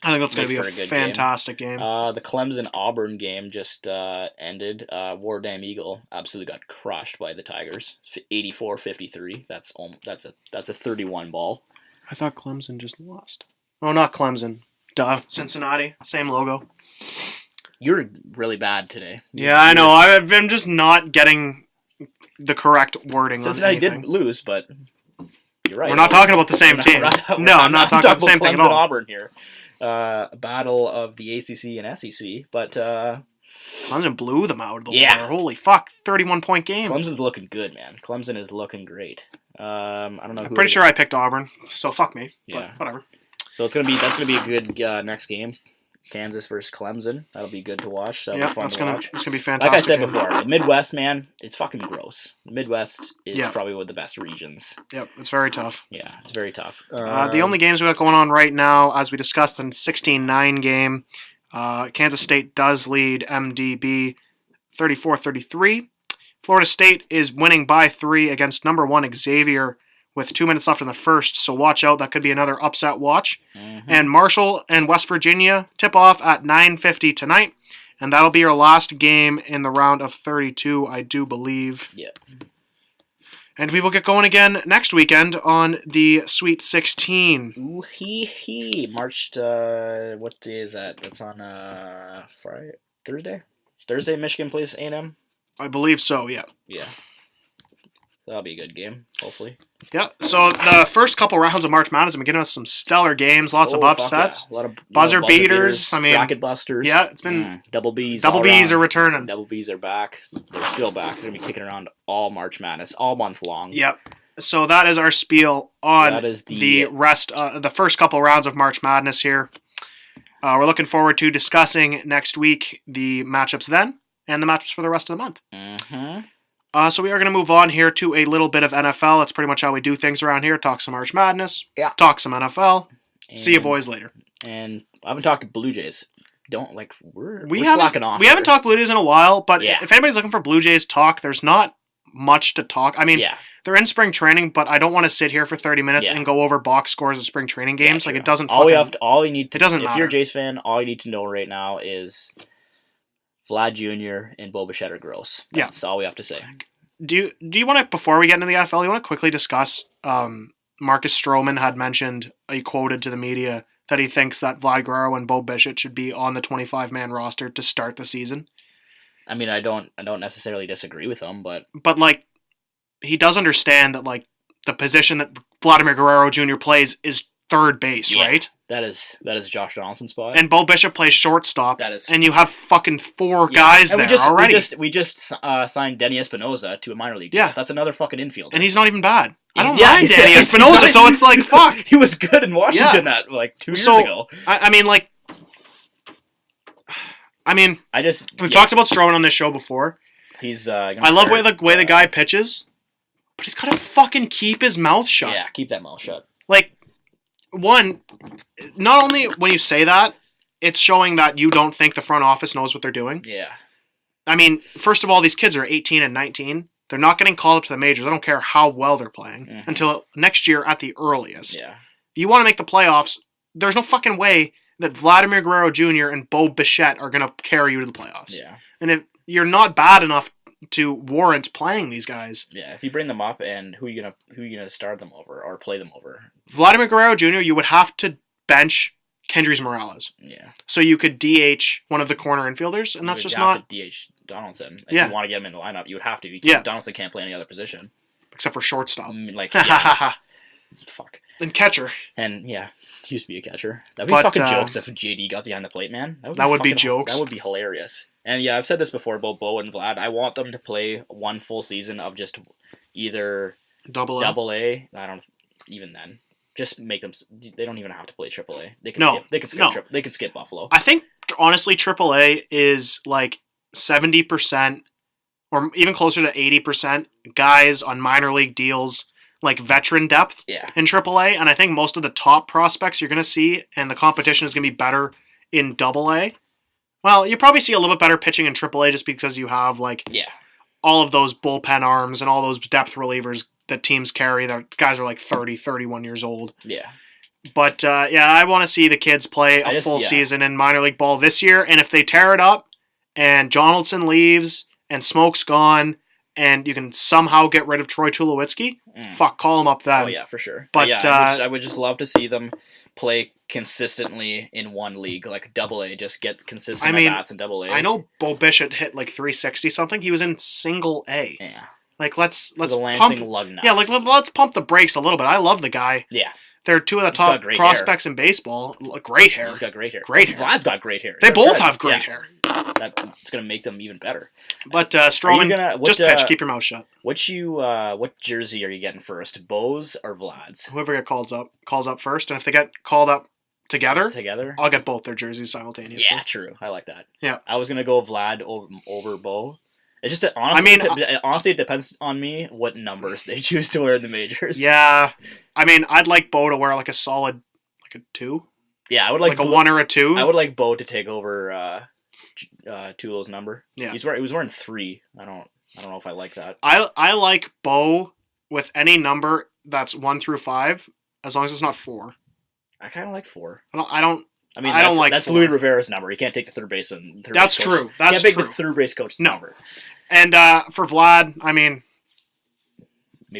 B: I think that's going to be
A: makes for
B: a
A: a good
B: fantastic game.
A: The Clemson Auburn game just ended. War Dam Eagle absolutely got crushed by the Tigers, 84-53. That's a 31 ball.
B: I thought Clemson just lost. Oh, not Clemson. Duh, Cincinnati, same logo.
A: You're really bad today.
B: Yeah, I know. I'm just not getting the correct wording
A: Cincinnati
B: on anything.
A: did lose, but you're right.
B: We're not talking about the same
A: We're
B: team.
A: not-
B: No, I'm not talking about the same thing at
A: Clemson
B: all.
A: Auburn here. A battle of the ACC and SEC, but
B: Clemson blew them out of the
A: Yeah.
B: water. Holy fuck, 31-point game.
A: Clemson's looking good, man. Clemson is looking great. I don't know.
B: I'm pretty sure I picked Auburn, so fuck me.
A: Yeah.
B: But whatever.
A: So that's gonna be a good next game. Kansas versus Clemson. That'll be good to watch. That'll
B: Yeah,
A: be fun
B: that's
A: to
B: gonna
A: watch.
B: it's gonna be fantastic.
A: Like I said
B: game.
A: before, the Midwest, man, it's fucking gross. The Midwest is
B: Yeah.
A: probably one of the best regions.
B: Yep, it's very tough.
A: Yeah, it's very tough.
B: The only games we got going on right now, as we discussed, the 16-9 game. Kansas State does lead MDB 34-33. Florida State is winning by 3 against number 1 Xavier with 2 minutes left in the first, so watch out. That could be another upset watch.
A: Mhm.
B: And Marshall and West Virginia tip off at 9:50 tonight, and that'll be your last game in the round of 32, I do believe.
A: Yeah.
B: And we will get going again next weekend on the Sweet 16.
A: Ooh hee. March. What day is that? That's on Friday, Thursday. Michigan plays A&M.
B: I believe so, yeah.
A: Yeah. That'll be a good game, hopefully.
B: Yeah, so the first couple rounds of March Madness have been giving us some stellar games, lots of
A: Fuck
B: upsets.
A: yeah. A lot of
B: Buzzer beaters, I mean,
A: bracket busters.
B: yeah, it's been-
A: double Bs.
B: Double
A: all
B: Bs are
A: around.
B: returning.
A: Double Bs are back. They're still back. They're gonna be kicking around all March Madness, all month long.
B: Yep. So that is our spiel on
A: That is
B: the rest, the first couple rounds of March Madness here. We're looking forward to discussing next week the matchups then and the matchups for the rest of the month.
A: Mm-hmm.
B: So we are going to move on here to a little bit of NFL. That's pretty much how we do things around here. Talk some March Madness.
A: Yeah.
B: Talk some NFL. See you boys later.
A: And I haven't talked to Blue Jays. We're
B: We
A: slacking off.
B: We haven't
A: here.
B: talked Blue Jays in a while, but
A: Yeah.
B: if anybody's looking for Blue Jays talk, there's not much to talk. I mean,
A: Yeah.
B: they're in spring training, but I don't want to sit here for 30 minutes
A: Yeah.
B: and go over box scores of spring training games.
A: Yeah,
B: Like,
A: true.
B: it doesn't
A: All you need to.
B: it doesn't
A: If
B: matter.
A: you're a Jays fan, all you need to know right now is Vlad Jr. and Bo Bichette are gross.
B: Yeah.
A: That's all we have to say.
B: Do you want to, before we get into the NFL, you want to quickly discuss Marcus Stroman had mentioned, he quoted to the media, that he thinks that Vlad Guerrero and Bo Bichette should be on the 25-man roster to start the season.
A: I mean, I don't necessarily disagree with him, but
B: But, like, he does understand that, like, the position that Vladimir Guerrero Jr. plays is third base,
A: Yeah.
B: right?
A: that is Josh Donaldson's spot.
B: And Bo Bishop plays shortstop.
A: That is-
B: and you have fucking 4
A: Yeah.
B: guys
A: And
B: there
A: we
B: already.
A: just signed Denny Espinosa to a minor league.
B: Yeah.
A: Deal. That's another fucking infielder.
B: And he's not even bad. I don't
A: Yeah,
B: mind
A: he's-
B: Danny
A: he's
B: Espinosa,
A: not-
B: so it's like, fuck.
A: He was good in Washington that 2 years ago.
B: I mean, like, we've talked about Stroman on this show before.
A: He's.
B: I love the way the guy pitches, but he's got to fucking keep his mouth shut.
A: Yeah, keep that mouth shut.
B: Like, one, not only when you say that, it's showing that you don't think the front office knows what they're doing.
A: Yeah.
B: I mean, first of all, these kids are 18 and 19. They're not getting called up to the majors. I don't care how well they're playing until next year at the earliest.
A: Yeah.
B: You want to make the playoffs, there's no fucking way that Vladimir Guerrero Jr. and Bo Bichette are going to carry you to the playoffs.
A: Yeah.
B: And if you're not bad enough to warrant playing these guys.
A: Yeah, if you bring them up, and who you gonna start them over or play them over?
B: Vladimir Guerrero Jr., you would have to bench Kendrys Morales.
A: Yeah.
B: So you could DH one of the corner infielders, and that's just not...
A: DH Donaldson. If
B: Yeah.
A: you want to get him in the lineup, you would have to.
B: Yeah.
A: Donaldson can't play any other position.
B: Except for shortstop.
A: I mean, like, yeah. Fuck.
B: And catcher.
A: And, yeah, he used to be a catcher. That'd be
B: But,
A: fucking jokes if JD got behind the plate, man.
B: That would be jokes.
A: That would be hilarious. And, yeah, I've said this before about Bo and Vlad. I want them to play one full season of just either
B: Double
A: A. I don't... Even then. Just make them... They don't even have to play Triple A. They can
B: No.
A: skip. They can skip,
B: No.
A: they can skip Buffalo.
B: I think, honestly, AAA is like 70% or even closer to 80% guys on minor league deals, like veteran depth
A: Yeah.
B: in AAA. And I think most of the top prospects you're going to see, and the competition is going to be better in AA. Well, you probably see a little bit better pitching in AAA just because you have like
A: Yeah.
B: all of those bullpen arms and all those depth relievers that teams carry. That guys are like 30, 31 years old.
A: Yeah.
B: But, yeah, I want to see the kids play a full season in minor league ball this year. And if they tear it up and Donaldson leaves and Smoke's gone and you can somehow get rid of Troy Tulowitzki, fuck, call him up then.
A: Oh, yeah, for sure.
B: But
A: yeah, I would just love to see them play consistently in one league, like AA. Just get consistent at-bats in AA.
B: I know Bo Bishop hit like 360 something. He was in single A.
A: Yeah.
B: Like, let's
A: the
B: pump.
A: Lansing Lugnuts.
B: Yeah, like let's pump the brakes a little bit. I love the guy.
A: Yeah.
B: They're two of the top prospects in baseball. Great hair.
A: He's got great hair.
B: Great hair.
A: Vlad's got great hair.
B: They both have great hair.
A: It's going to make them even better.
B: But Stroman, just pitch. Keep your mouth shut.
A: What jersey are you getting first, Bo's or Vlad's?
B: Whoever get calls up first, and if they get called up together, I'll get both their jerseys simultaneously.
A: Yeah, true. I like that.
B: Yeah.
A: I was going to go Vlad over Bo. It's just honestly, it depends on me what numbers they choose to wear in the majors.
B: Yeah, I mean, I'd like Bo to wear like a solid, like a 2.
A: Yeah, I would like
B: a 1 or a 2.
A: I would like Bo to take over Tulo's number.
B: Yeah,
A: he was wearing 3. I don't know if I like that.
B: I like Bo with any number that's 1 through 5, as long as it's not 4.
A: I kind of like 4.
B: I don't
A: that's
B: like
A: Louis Rivera's number. He can't take the third baseman.
B: That's true. That's
A: true. Can't
B: true.
A: take the third base coach's number.
B: And for Vlad, I mean,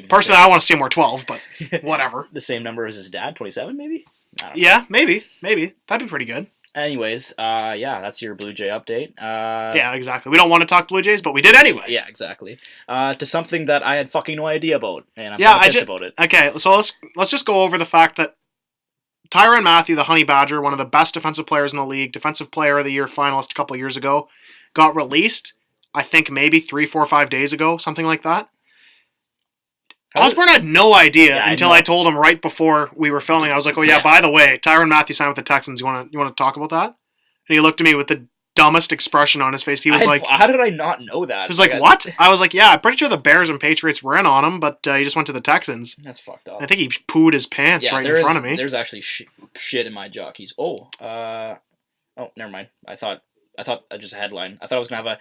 B: personally, I want to see him wear 12, but whatever.
A: The same number as his dad, 27, maybe?
B: Yeah, maybe. That'd be pretty good.
A: Anyways, yeah, that's your Blue Jay update.
B: Yeah, exactly. We don't want to talk Blue Jays, but we did anyway.
A: Yeah, exactly. To something that I had fucking no idea about, and I'm pissed about it.
B: Okay, so let's just go over the fact that Tyrann Mathieu, the Honey Badger, one of the best defensive players in the league, Defensive Player of the Year finalist a couple years ago, got released. I think maybe 3, 4, 5 days ago, something like that. Osborne had no idea until I told him right before we were filming. I was like, "Oh yeah, by the way, Tyrann Mathieu signed with the Texans. You want to talk about that?" And he looked at me with the dumbest expression on his face. He was like,
A: "How did I not know that?"
B: He was like, "What?" I was like, "Yeah, I'm pretty sure the Bears and Patriots were in on him, but he just went to the Texans."
A: That's fucked up.
B: I think he pooed his pants right in front of me.
A: There's actually shit in my jockeys. Oh, never mind. I thought just a headline. I thought I was gonna have a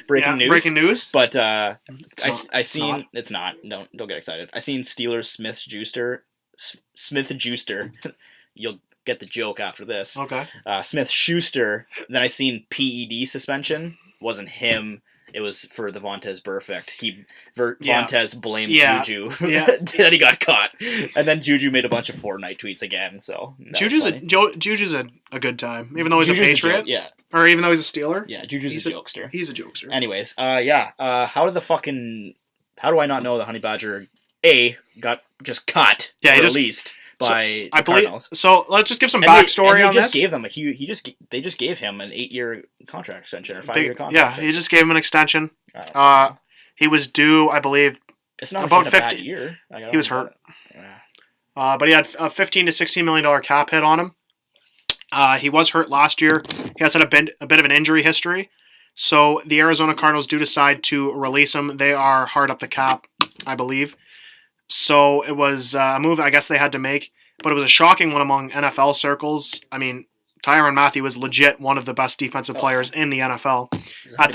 A: breaking news. But it's not. Don't get excited. I seen Steelers Smith Juicer. You'll get the joke after this.
B: Okay.
A: Smith Schuster. Then I seen PED suspension. Wasn't him. It was for the Vontaze Burfict. Vontaze blamed Juju that he got caught, and then Juju made a bunch of Fortnite tweets again. So
B: Juju's a good time, even though he's a Patriot. Or even though he's a Steeler.
A: Yeah, Juju's a jokester.
B: He's a jokester.
A: Anyways, how do I not know the Honey Badger got just cut or released by the Cardinals?
B: So let's just give some backstory on this.
A: They just gave him an 8-year contract extension or 5-year contract.
B: Yeah, he just gave him an extension. He was due, I believe,
A: it's not
B: about
A: 50. Bad year.
B: He was hurt. Yeah. But he had a $15 to $16 million cap hit on him. He was hurt last year. He has had a bit of an injury history. So the Arizona Cardinals do decide to release him. They are hard up the cap, I believe. So it was a move I guess they had to make, but it was a shocking one among NFL circles. I mean, Tyrann Mathieu was legit one of the best defensive players in the NFL at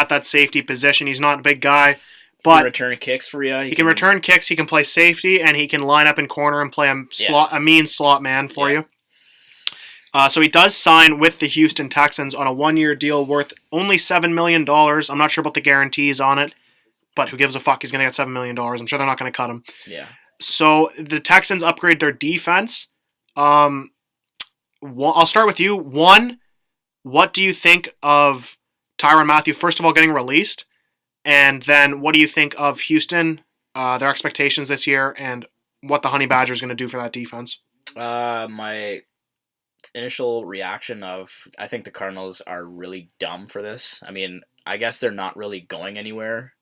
B: that safety position. He's not a big guy, but
A: he can return kicks for you.
B: He can return kicks. He can play safety, and he can line up in corner and play a mean slot man for you. So he does sign with the Houston Texans on a 1-year deal worth only $7 million. I'm not sure about the guarantees on it, but who gives a fuck? He's going to get $7 million. I'm sure they're not going to cut him.
A: Yeah.
B: So the Texans upgrade their defense. I'll start with you. One, what do you think of Tyrann Mathieu, first of all, getting released? And then what do you think of Houston, their expectations this year, and what the Honey Badger is going to do for that defense?
A: My initial reaction of I think the Cardinals are really dumb for this. I mean, I guess they're not really going anywhere.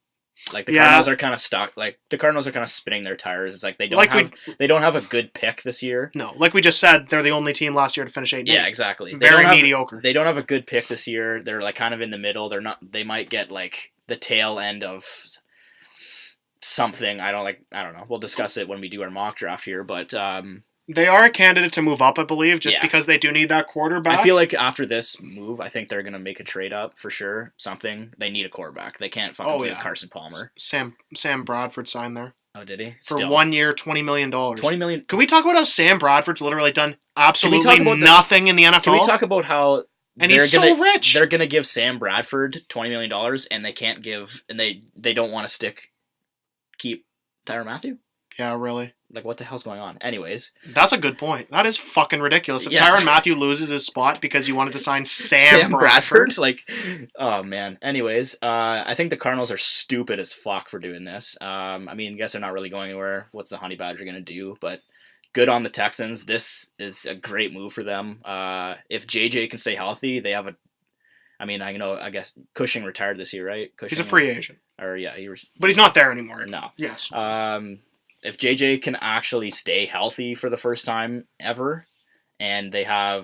A: Like the Cardinals are kind of stuck. Like the Cardinals are kind of spinning their tires. It's like they don't have a good pick this year.
B: No, like we just said, they're the only team last year to finish 8-8.
A: Yeah, exactly.
B: Very mediocre.
A: They don't have a good pick this year. They're like kind of in the middle. They're not. They might get like the tail end of something. I don't know. We'll discuss it when we do our mock draft here, but
B: they are a candidate to move up, I believe, just because they do need that quarterback.
A: I feel like after this move, I think they're going to make a trade up for sure. Something. They need a quarterback. They can't fucking play with Carson Palmer.
B: Sam Bradford signed there.
A: Oh, did he?
B: For 1 year, $20 million.
A: $20 million.
B: Can we talk about how Sam Bradford's literally done absolutely nothing in the NFL?
A: Can we talk about how...
B: And he's so rich.
A: They're going to give Sam Bradford $20 million, and they can't give... And they don't want to keep Tyrann Mathieu?
B: Yeah, really.
A: Like, what the hell's going on? Anyways.
B: That's a good point. That is fucking ridiculous. If Tyrann Mathieu loses his spot because you wanted to sign Sam Bradford.
A: Like, oh, man. Anyways, I think the Cardinals are stupid as fuck for doing this. I mean, I guess they're not really going anywhere. What's the Honey Badger going to do? But good on the Texans. This is a great move for them. If JJ can stay healthy, they have a... I mean, I guess Cushing retired this year, right?
B: He's a free agent.
A: Or, yeah.
B: But he's not there anymore.
A: No.
B: Yes.
A: If JJ can actually stay healthy for the first time ever, and I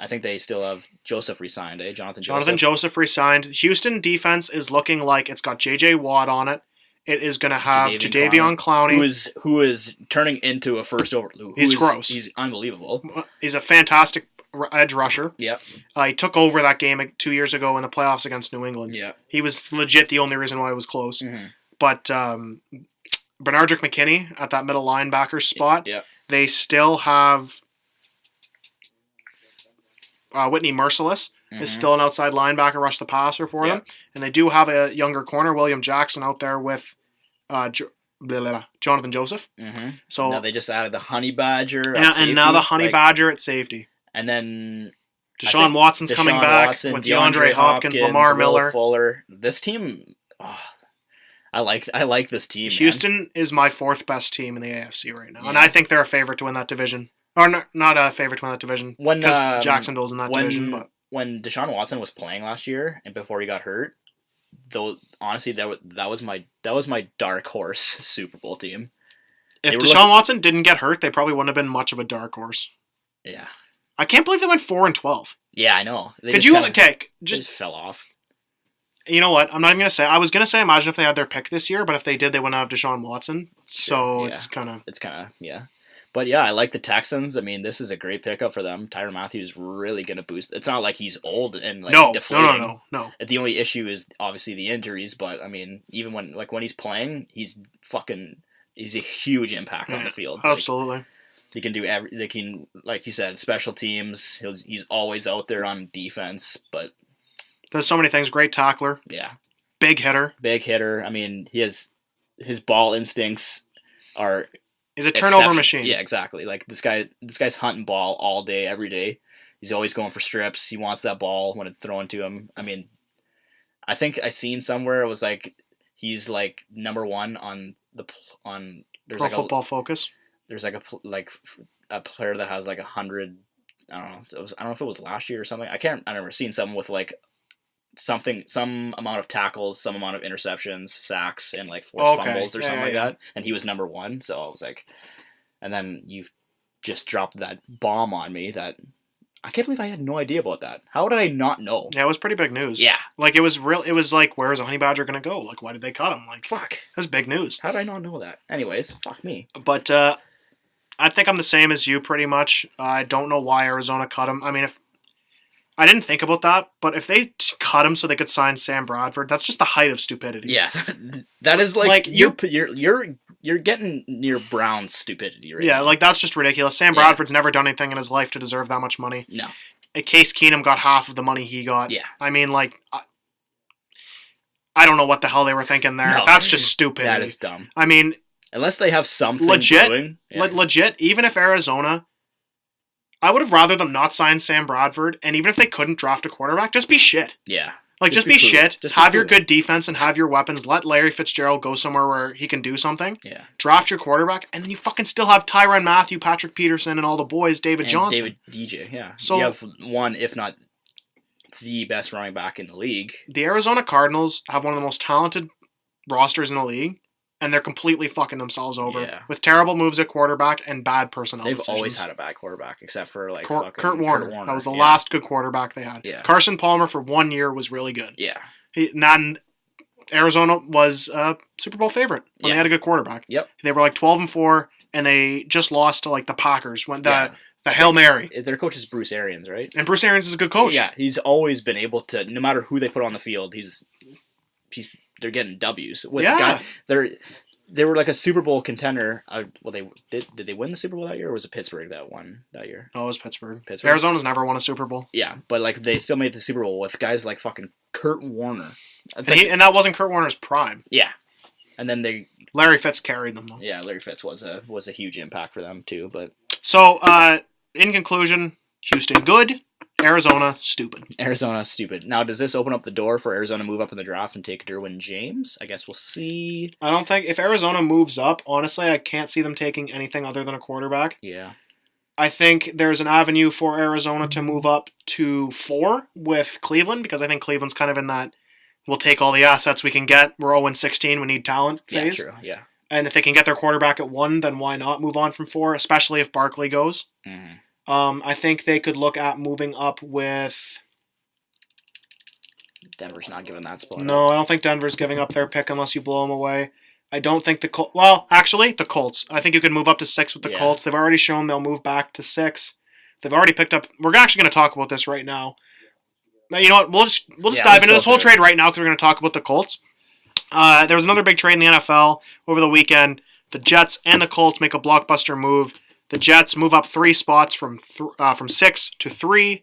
A: think they still have Joseph re-signed, Jonathan
B: Joseph re-signed. Houston defense is looking like it's got JJ Watt on it. It is going to have Jadeveon Clowney.
A: Who is turning into a first over.
B: He's gross.
A: He's unbelievable.
B: He's a fantastic edge rusher.
A: Yep.
B: He took over that game 2 years ago in the playoffs against New England.
A: Yeah.
B: He was legit the only reason why it was close.
A: Mm-hmm.
B: But Bernardrick McKinney at that middle linebacker spot.
A: Yep.
B: They still have Whitney Merciless is still an outside linebacker, rush the passer for them. And they do have a younger corner, William Jackson, out there with Jonathan Joseph.
A: Mm-hmm.
B: So
A: now they just added the Honey Badger.
B: And now the Honey Badger at safety.
A: And then
B: Deshaun Watson's coming back with DeAndre Hopkins, Lamar Miller.
A: Fuller. This team... Oh, I like this team.
B: Houston is my fourth best team in the AFC right now, and I think they're a favorite to win that division. Or not a favorite to win that division because Jacksonville's in that division. But
A: when Deshaun Watson was playing last year and before he got hurt, though honestly that was my dark horse Super Bowl team.
B: If Deshaun Watson didn't get hurt, they probably wouldn't have been much of a dark horse.
A: Yeah,
B: I can't believe they went 4-12.
A: Yeah, I know.
B: Just
A: fell off.
B: You know what? I'm not even going to say. I was going to say imagine if they had their pick this year, but if they did, they wouldn't have Deshaun Watson. So it's kind of...
A: yeah. But yeah, I like the Texans. I mean, this is a great pickup for them. Tyrann Mathieu is really going to boost. It's not like he's old and deflating.
B: No.
A: The only issue is obviously the injuries, but I mean, even when he's playing, he's a huge impact on the field.
B: Absolutely.
A: He can do they can, like you said, special teams. He's always out there on defense, but
B: there's so many things. Great tackler.
A: Yeah.
B: Big hitter.
A: I mean, his ball instincts are...
B: He's a turnover machine.
A: Yeah, exactly. Like this guy's hunting ball all day, every day. He's always going for strips. He wants that ball when it's thrown to him. I mean, I think I seen somewhere it was like he's like number one on
B: Pro Football Focus.
A: There's like a player that has like 100. I don't know. I don't know if it was last year or something. I remember seeing someone with like some amount of tackles, some amount of interceptions, sacks, and like forced fumbles or something like that. And he was number one. So I was like, and then you've just dropped that bomb on me that I can't believe I had no idea about that. How did I not know?
B: Yeah, it was pretty big news.
A: Yeah.
B: Like it was real. It was like, where is a Honey Badger going to go? Like, why did they cut him? Like,
A: fuck.
B: That's big news.
A: How did I not know that? Anyways, fuck me.
B: But I think I'm the same as you pretty much. I don't know why Arizona cut him. I mean, I didn't think about that, but if they cut him so they could sign Sam Bradford, that's just the height of stupidity.
A: Yeah, that is like you're getting near Brown's stupidity right now.
B: Like that's just ridiculous. Sam Bradford's never done anything in his life to deserve that much money.
A: No.
B: Case Keenum got half of the money he got.
A: Yeah.
B: I mean, like, I don't know what the hell they were thinking there. No, that's just stupid.
A: That is dumb.
B: I mean,
A: unless they have something
B: legit,
A: brewing.
B: Legit, even if Arizona, I would have rather them not sign Sam Bradford, and even if they couldn't draft a quarterback, just be shit.
A: Yeah.
B: Like, just be shit. Have your good defense and have your weapons. Let Larry Fitzgerald go somewhere where he can do something.
A: Yeah.
B: Draft your quarterback, and then you fucking still have Tyrann Mathieu, Patrick Peterson, and all the boys, David Johnson.
A: David DJ, yeah.
B: So
A: you have one, if not the best running back in the league.
B: The Arizona Cardinals have one of the most talented rosters in the league, and they're completely fucking themselves over with terrible moves at quarterback and bad personnel decisions.
A: They've always had a bad quarterback, except for like
B: Kurt Warner. That was the last good quarterback they had.
A: Yeah.
B: Carson Palmer for 1 year was really good.
A: Yeah.
B: Arizona was a Super Bowl favorite when they had a good quarterback.
A: Yep.
B: They were like 12-4, and they just lost to like the Packers when the Hail Mary.
A: Their coach is Bruce Arians, right?
B: And Bruce Arians is a good coach.
A: Yeah, he's always been able to, no matter who they put on the field, they're getting W's. They were like a Super Bowl contender. Did they win the Super Bowl that year, or was it Pittsburgh that won that year?
B: Oh, it was Pittsburgh. Arizona's never won a Super Bowl.
A: Yeah, but like they still made the Super Bowl with guys like fucking Kurt Warner.
B: And that wasn't Kurt Warner's prime.
A: Yeah, and then
B: Larry Fitz carried them though.
A: Yeah, Larry Fitz was a huge impact for them too. But
B: so in conclusion, Houston good. Arizona, stupid.
A: Arizona, stupid. Now, does this open up the door for Arizona to move up in the draft and take Derwin James? I guess we'll see.
B: I don't think... If Arizona moves up, honestly, I can't see them taking anything other than a quarterback.
A: Yeah.
B: I think there's an avenue for Arizona to move up to 4 with Cleveland, because I think Cleveland's kind of in that, we'll take all the assets we can get. We're 0-16, we need talent phase.
A: Yeah, true, yeah.
B: And if they can get their quarterback at 1, then why not move on from 4, especially if Barkley goes.
A: Mm-hmm.
B: I think they could look at moving up with...
A: Denver's not giving that spot.
B: No, I don't think Denver's giving up their pick unless you blow them away. I don't think the Colts... Well, actually, the Colts. I think you could move up to 6 with the Colts. They've already shown they'll move back to 6. They've already picked up... We're actually going to talk about this right now. You know what? We'll just dive into this whole trade right now because we're going to talk about the Colts. There was another big trade in the NFL over the weekend. The Jets and the Colts make a blockbuster move. The Jets move up 3 spots from 6 to 3,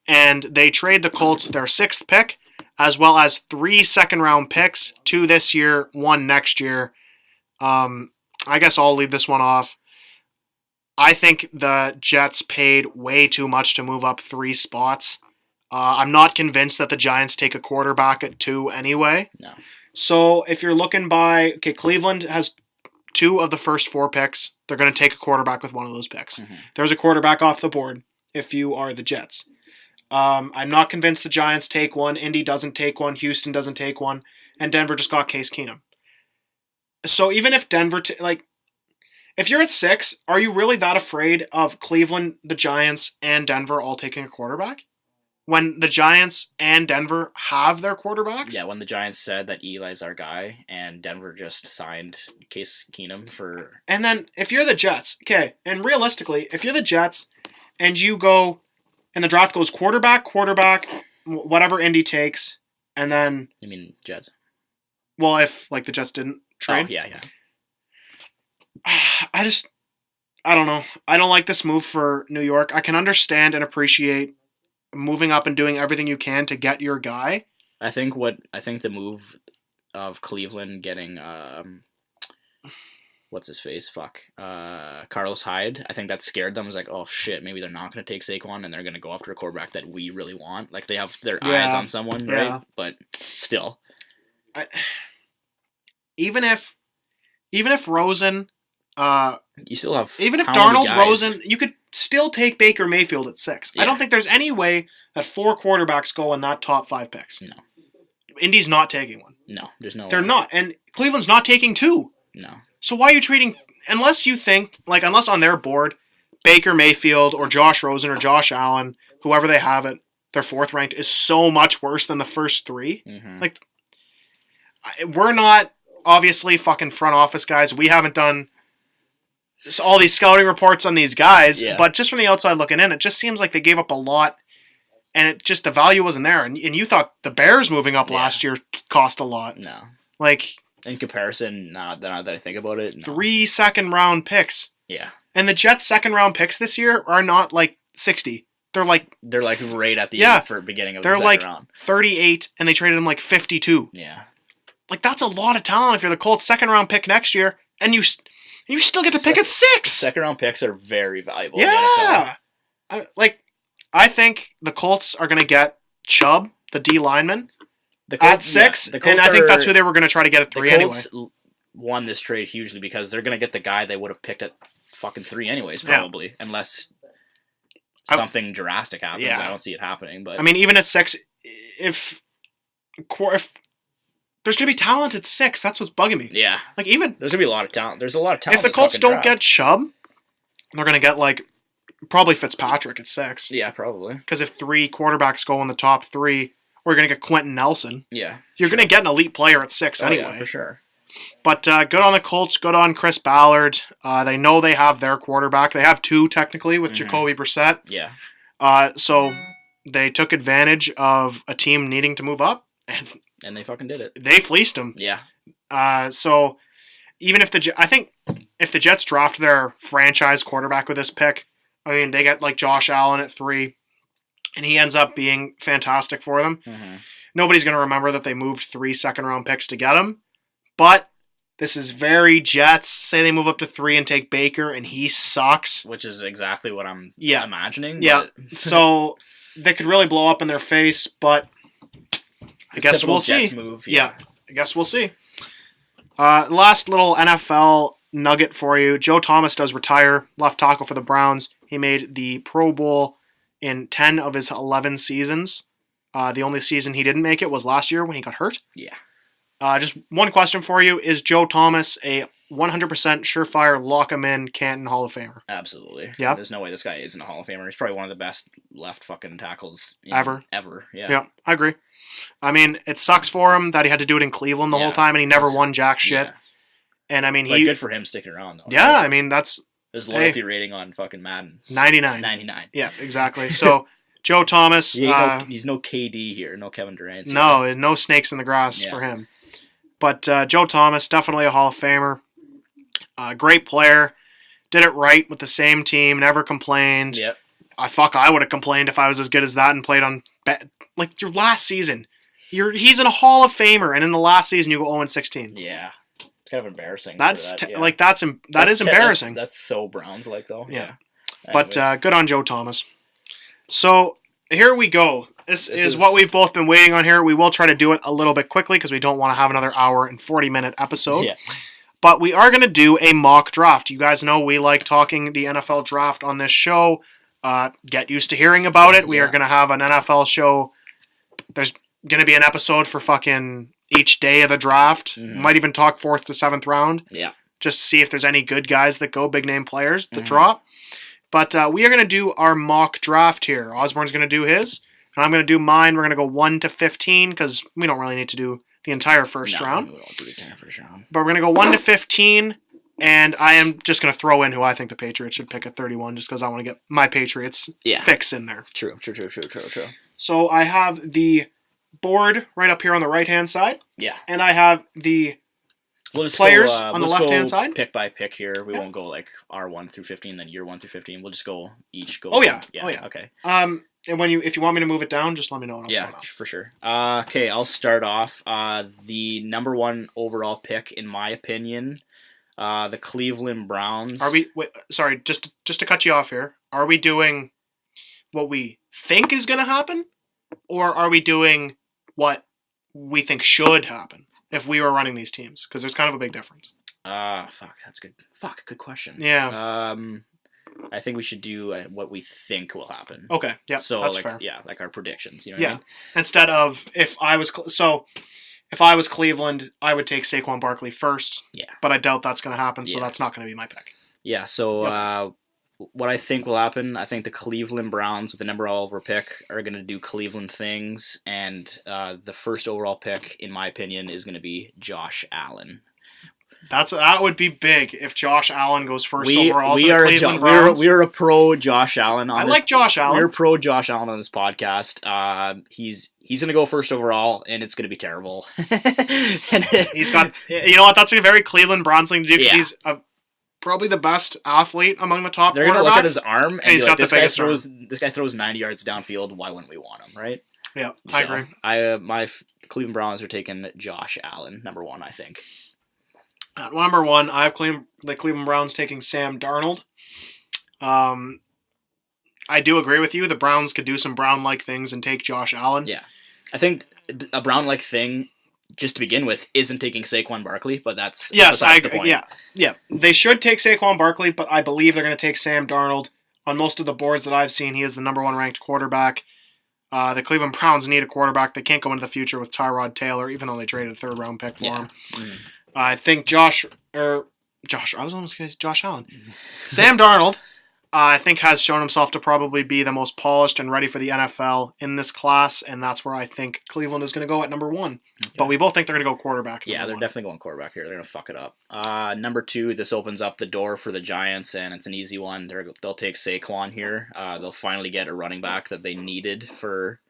B: and they trade the Colts their 6th pick, as well as 3 second-round picks, 2 this year, 1 next year. I guess I'll leave this one off. I think the Jets paid way too much to move up 3 spots. I'm not convinced that the Giants take a quarterback at 2 anyway.
A: No.
B: So if you're looking Cleveland has 2 of the first 4 picks. They're going to take a quarterback with one of those picks. Mm-hmm. There's a quarterback off the board if you are the Jets. I'm not convinced the Giants take one. Indy doesn't take one. Houston doesn't take one. And Denver just got Case Keenum. So even if Denver... if you're at 6, are you really that afraid of Cleveland, the Giants, and Denver all taking a quarterback? When the Giants and Denver have their quarterbacks?
A: Yeah, when the Giants said that Eli's our guy, and Denver just signed Case Keenum for...
B: And then, if you're the Jets, and realistically, if you're the Jets, and you go, and the draft goes quarterback, whatever Indy takes, and then...
A: You mean Jets?
B: Well, if, the Jets didn't trade?
A: Oh, yeah.
B: I don't know. I don't like this move for New York. I can understand and appreciate moving up and doing everything you can to get your guy.
A: I think the move of Cleveland getting what's his face? Carlos Hyde. I think that scared them. It was like, oh shit, maybe they're not going to take Saquon and they're going to go after a quarterback that we really want. Like they have their eyes on someone, right? But still,
B: even if Rosen,
A: you still have
B: even if Darnold, Rosen, you could still take Baker Mayfield at 6. Yeah. I don't think there's any way that 4 quarterbacks go in that top 5 picks.
A: No.
B: Indy's not taking one.
A: No, there's no
B: They're not. And Cleveland's not taking 2.
A: No.
B: So why are you trading... Unless you think... unless on their board, Baker Mayfield or Josh Rosen or Josh Allen, whoever they have it, their 4th ranked, is so much worse than the first 3. Mm-hmm. We're not, obviously, fucking front office guys. We haven't done... all these scouting reports on these guys, but just from the outside looking in, it just seems like they gave up a lot and it just the value wasn't there. And you thought the Bears moving up
A: Yeah.
B: last year cost a lot.
A: No.
B: Like
A: In comparison, now that I think about it, no.
B: 3 second-round picks.
A: Yeah.
B: And the Jets' second-round picks this year are not like 60. They're like
A: right at the beginning of the
B: they're
A: second
B: like
A: round.
B: 38, and they traded him like 52.
A: Yeah.
B: Like that's a lot of talent if you're the Colts' second-round pick next year, and you still get to pick at 6.
A: Second round picks are very valuable. In the NFL.
B: Yeah. I think the Colts are going to get Chubb, the D lineman,
A: The
B: at 6,
A: the
B: and I think that's who they were going to try to get at 3
A: the
B: anyway.
A: Colts won this trade hugely because they're going to get the guy they would have picked at fucking 3 anyways, probably, unless something drastic happens.
B: Yeah.
A: I don't see it happening, but
B: I mean, even at 6, if there's going to be talent at 6, that's what's bugging me.
A: yeah,
B: Like even
A: there's gonna be a lot of talent. There's a lot of talent.
B: if the
A: this
B: Colts
A: fucking
B: don't
A: draft.
B: get Chubb, they're going to get like probably Fitzpatrick at 6.
A: yeah, probably,
B: Because if 3 quarterbacks go in the top 3, we're going to get Quentin Nelson.
A: yeah,
B: You're going to get an elite player at 6
A: Oh,
B: anyway.
A: yeah, for sure.
B: But good on the Colts. Good on Chris Ballard. They know they have their quarterback. They have 2 technically with Jacoby Brissett.
A: Yeah,
B: So they took advantage of a team needing to move up, and
A: they fucking did it.
B: they fleeced them.
A: Yeah,
B: So even if I think if the Jets draft their franchise quarterback with this pick, I mean they get like Josh Allen at 3, and he ends up being fantastic for them. Nobody's going to remember that they moved 3 second-round picks to get him, but this is very Jets. Say they move up to 3 and take Baker, and he sucks.
A: which is exactly what I'm
B: Yeah.
A: imagining.
B: Yeah,
A: but
B: so they could really blow up in their face, but I guess
A: typical
B: we'll see.
A: Jets move.
B: Yeah, I guess we'll see. Last little NFL nugget for you. Joe Thomas does retire, left tackle for the Browns. He made the Pro Bowl in 10 of his 11 seasons. The only season he didn't make it was last year when he got hurt.
A: Yeah.
B: Just one question for you. Is Joe Thomas a 100% surefire lock him in Canton Hall of Famer?
A: Absolutely.
B: Yeah.
A: There's no way this guy isn't a Hall of Famer. He's probably one of the best left fucking tackles
B: Ever.
A: Ever. Yeah.
B: Yeah, I agree. I mean, it sucks for him that he had to do it in Cleveland the whole time and he never won jack shit.
A: Yeah.
B: And I mean,
A: But good for him sticking around though.
B: Yeah,
A: right?
B: I mean, that's
A: His loyalty rating on fucking Madden.
B: 99.
A: 99.
B: Yeah, exactly. So, Joe Thomas.
A: He's no KD here, no Kevin Durant.
B: No snakes in the grass for him. But Joe Thomas, definitely a Hall of Famer. Great player. Did it right with the same team. Never complained.
A: Yep.
B: I would have complained if I was as good as that and played on like your last season. He's in a Hall of Famer, and in the last season you go 0-16.
A: Yeah. It's kind of embarrassing.
B: That is embarrassing.
A: That's so Browns like though.
B: Yeah.
A: Anyways.
B: But good on Joe Thomas. So here we go. This is what we've both been waiting on here. We will try to do it a little bit quickly because we don't want to have another hour and 40-minute episode.
A: Yeah.
B: But we are going to do a mock draft. You guys know we like talking the NFL draft on this show. Get used to hearing about it. We are going to have an NFL show. There's going to be an episode for fucking each day of the draft. Might even talk 4th to 7th round.
A: Yeah.
B: Just to see if there's any good guys that go, big name players that drop. But we are going to do our mock draft here. Osborne's going to do his, and I'm going to do mine. We're going to go 1 to 15 because we don't really need to do the entire first round.
A: We won't do the entire first round.
B: But we're going to go 1 to 15, and I am just going to throw in who I think the Patriots should pick at 31 just because I want to get my Patriots fix in there.
A: True.
B: So I have the board right up here on the right-hand side.
A: Yeah.
B: And I have the players on the left-hand side.
A: Pick by pick here. We won't go like R1 through 15, then year 1 through 15. We'll just go each go.
B: Oh yeah.
A: Okay.
B: And if you want me to move it down, just let me know. And I'll start off.
A: For sure. Okay, I'll start off. The number 1 overall pick, in my opinion, the Cleveland Browns.
B: Are we? Wait, sorry, just to cut you off here. Are we doing what we think is going to happen, or are we doing what we think should happen if we were running these teams? Because there's kind of a big difference.
A: That's good. Good question.
B: Yeah.
A: I think we should do what we think will happen.
B: Okay. Yeah.
A: So
B: that's
A: like
B: fair.
A: like our predictions. You know what I mean?
B: Instead of if I was Cleveland, I would take Saquon Barkley first.
A: Yeah.
B: But I doubt that's going to happen, so that's not going to be my pick.
A: Yeah. So what I think will happen, I think the Cleveland Browns with the number overall pick are going to do Cleveland things, and the first overall pick, in my opinion, is going to be Josh Allen.
B: That would be big if Josh Allen goes first
A: We
B: overall to
A: we
B: the
A: are
B: Cleveland Browns.
A: we're a pro Josh Allen on
B: I
A: this.
B: like Josh Allen.
A: We're pro Josh Allen on this podcast. He's gonna go first overall, and it's gonna be terrible.
B: He's got, you know what? That's a very Cleveland Browns thing to do because
A: Yeah.
B: he's probably the best athlete among the top
A: They're
B: quarterbacks.
A: gonna look at his arm and
B: he's
A: be
B: got
A: like,
B: the
A: this guy
B: biggest
A: throws 90 yards downfield. Why wouldn't we want him, right?
B: Yeah, I agree.
A: My Cleveland Browns are taking Josh Allen, number 1, I think.
B: At number 1, I have the Cleveland Browns taking Sam Darnold. I do agree with you. The Browns could do some Brown-like things and take Josh Allen.
A: Yeah. I think a Brown-like thing, just to begin with, isn't taking Saquon Barkley, but that's besides the point.
B: Yeah. They should take Saquon Barkley, but I believe they're going to take Sam Darnold. On most of the boards that I've seen, he is the number 1 ranked quarterback. The Cleveland Browns need a quarterback. They can't go into the future with Tyrod Taylor, even though they traded a 3rd-round pick for him. I think Josh Allen. Sam Darnold, I think, has shown himself to probably be the most polished and ready for the NFL in this class, and that's where I think Cleveland is going to go at number 1. Okay. But we both think they're going to go quarterback.
A: Yeah, they're definitely going quarterback here. They're going to fuck it up. Number 2, this opens up the door for the Giants, and it's an easy one. They'll take Saquon here. They'll finally get a running back that they needed for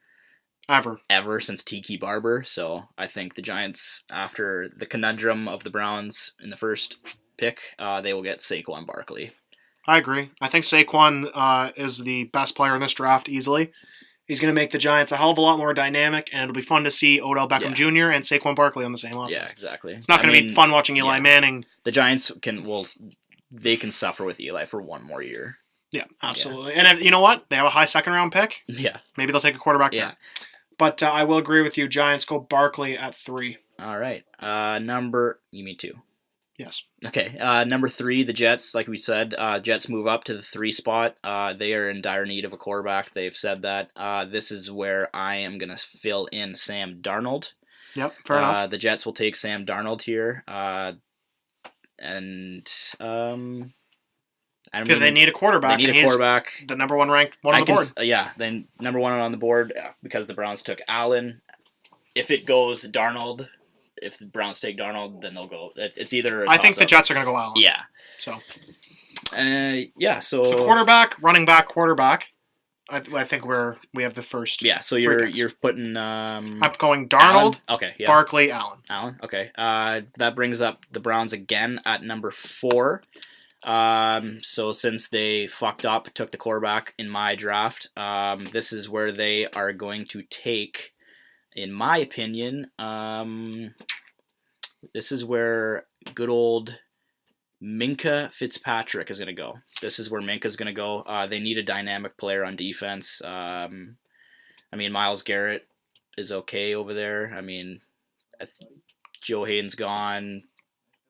A: ever since Tiki Barber. So I think the Giants, after the conundrum of the Browns in the first pick, they will get Saquon Barkley.
B: I agree. I think Saquon is the best player in this draft easily. He's going to make the Giants a hell of a lot more dynamic, and it'll be fun to see Odell Beckham Jr. and Saquon Barkley on the same offense.
A: Yeah, exactly.
B: It's not going to be fun watching Eli Manning.
A: The Giants can suffer with Eli for one more year.
B: Yeah, absolutely. Yeah. And you know what? They have a high 2nd-round pick.
A: Yeah.
B: Maybe they'll take a quarterback there. But I will agree with you. Giants go Barkley at 3.
A: All right. You mean 2?
B: Yes.
A: Okay. Number 3, the Jets. Like we said, Jets move up to the 3 spot. They are in dire need of a quarterback. They've said that. This is where I am going to fill in Sam Darnold.
B: Yep, fair enough.
A: The Jets will take Sam Darnold here.
B: They need a quarterback.
A: They need a quarterback.
B: The number 1 ranked one on the board.
A: Then number 1 on the board because the Browns took Allen. If it goes Darnold, if the Browns take Darnold, then they'll go. It's either.
B: I think the Jets are going to go Allen.
A: Yeah.
B: So.
A: So
B: quarterback, running back, quarterback. I think we have the first.
A: Yeah. So you're putting. I'm
B: going Darnold.
A: Allen? Okay. Yeah.
B: Barkley, Allen.
A: Okay. That brings up the Browns again at number 4. So since they fucked up, took the quarterback in my draft, this is where they are going to take, in my opinion, this is where good old Minkah Fitzpatrick is going to go. This is where Minka's going to go. They need a dynamic player on defense. Myles Garrett is okay over there. Joe Hayden's gone.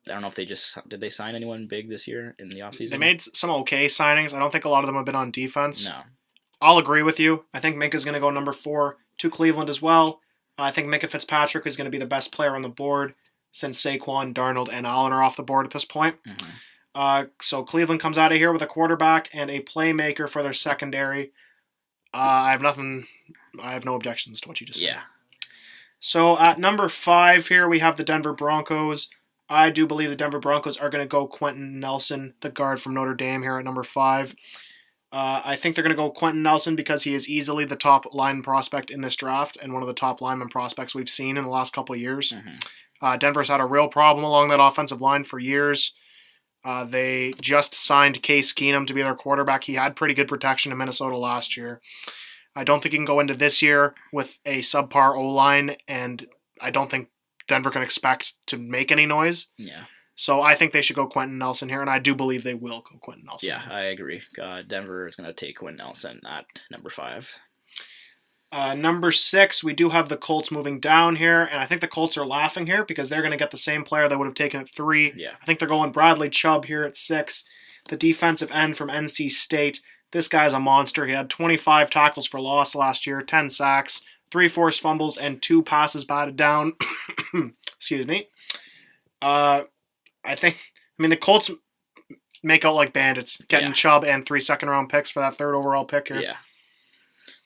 A: I don't know if did they sign anyone big this year in the offseason?
B: They made some okay signings. I don't think a lot of them have been on defense.
A: No.
B: I'll agree with you. I think Minka's going to go number 4 to Cleveland as well. I think Minkah Fitzpatrick is going to be the best player on the board since Saquon, Darnold, and Allen are off the board at this point. Mm-hmm. So Cleveland comes out of here with a quarterback and a playmaker for their secondary. I have no objections to what you just said.
A: Yeah.
B: So at number 5 here, we have the Denver Broncos. I do believe the Denver Broncos are going to go Quentin Nelson, the guard from Notre Dame, here at number 5. I think they're going to go Quentin Nelson because he is easily the top line prospect in this draft and one of the top lineman prospects we've seen in the last couple of years. Mm-hmm. Denver's had a real problem along that offensive line for years. They just signed Case Keenum to be their quarterback. He had pretty good protection in Minnesota last year. I don't think he can go into this year with a subpar O-line, and I don't think Denver can expect to make any noise.
A: Yeah.
B: So I think they should go Quentin Nelson here, and I do believe they will go Quentin Nelson.
A: Yeah, I agree. Denver is going to take Quentin Nelson at number 5.
B: Number 6, we do have the Colts moving down here, and I think the Colts are laughing here because they're going to get the same player they would have taken at 3.
A: Yeah.
B: I think they're going Bradley Chubb here at 6, the defensive end from NC State. This guy's a monster. He had 25 tackles for loss last year, 10 sacks, 3 forced fumbles, and 2 passes batted down. Excuse me. The Colts make out like bandits, getting Chubb and 3 second-round picks for that 3rd overall pick here.
A: Yeah.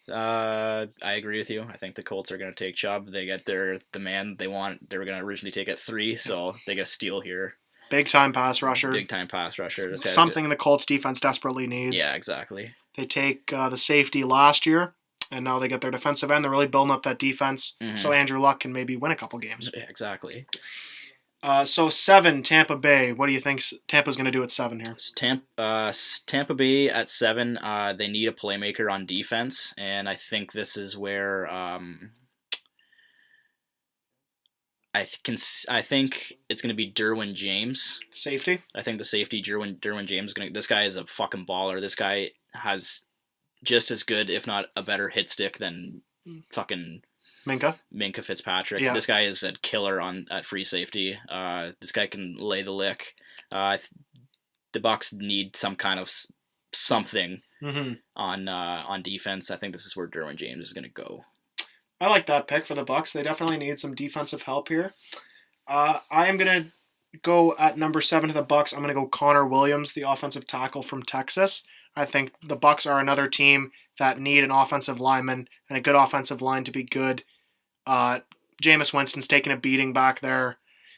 A: I agree with you. I think the Colts are going to take Chubb. They get the man they want. They were going to originally take at 3, so they get a steal here.
B: Big time pass rusher.
A: Big time pass rusher. This guy's
B: Something the Colts defense desperately needs.
A: Yeah, exactly.
B: They take the safety last year, and now they get their defensive end. They're really building up that defense, so Andrew Luck can maybe win a couple games.
A: Yeah, exactly.
B: So 7, Tampa Bay. What do you think Tampa's going to do at 7 here?
A: Tampa Bay at 7. They need a playmaker on defense, and I think this is where I think it's going to be Derwin James.
B: Safety?
A: I think the safety, Derwin James, this guy is a fucking baller. This guy has just as good, if not a better hit stick than fucking Minka Fitzpatrick.
B: Yeah.
A: This guy is a killer at free safety. This guy can lay the lick. The Bucks need some kind of something on defense. I think this is where Derwin James is going to go.
B: I like that pick for the Bucks. They definitely need some defensive help here. I am going to go at number 7 to the Bucks. I'm going to go Connor Williams, the offensive tackle from Texas. I think the Bucks are another team that need an offensive lineman and a good offensive line to be good. Jameis Winston's taking a beating back there.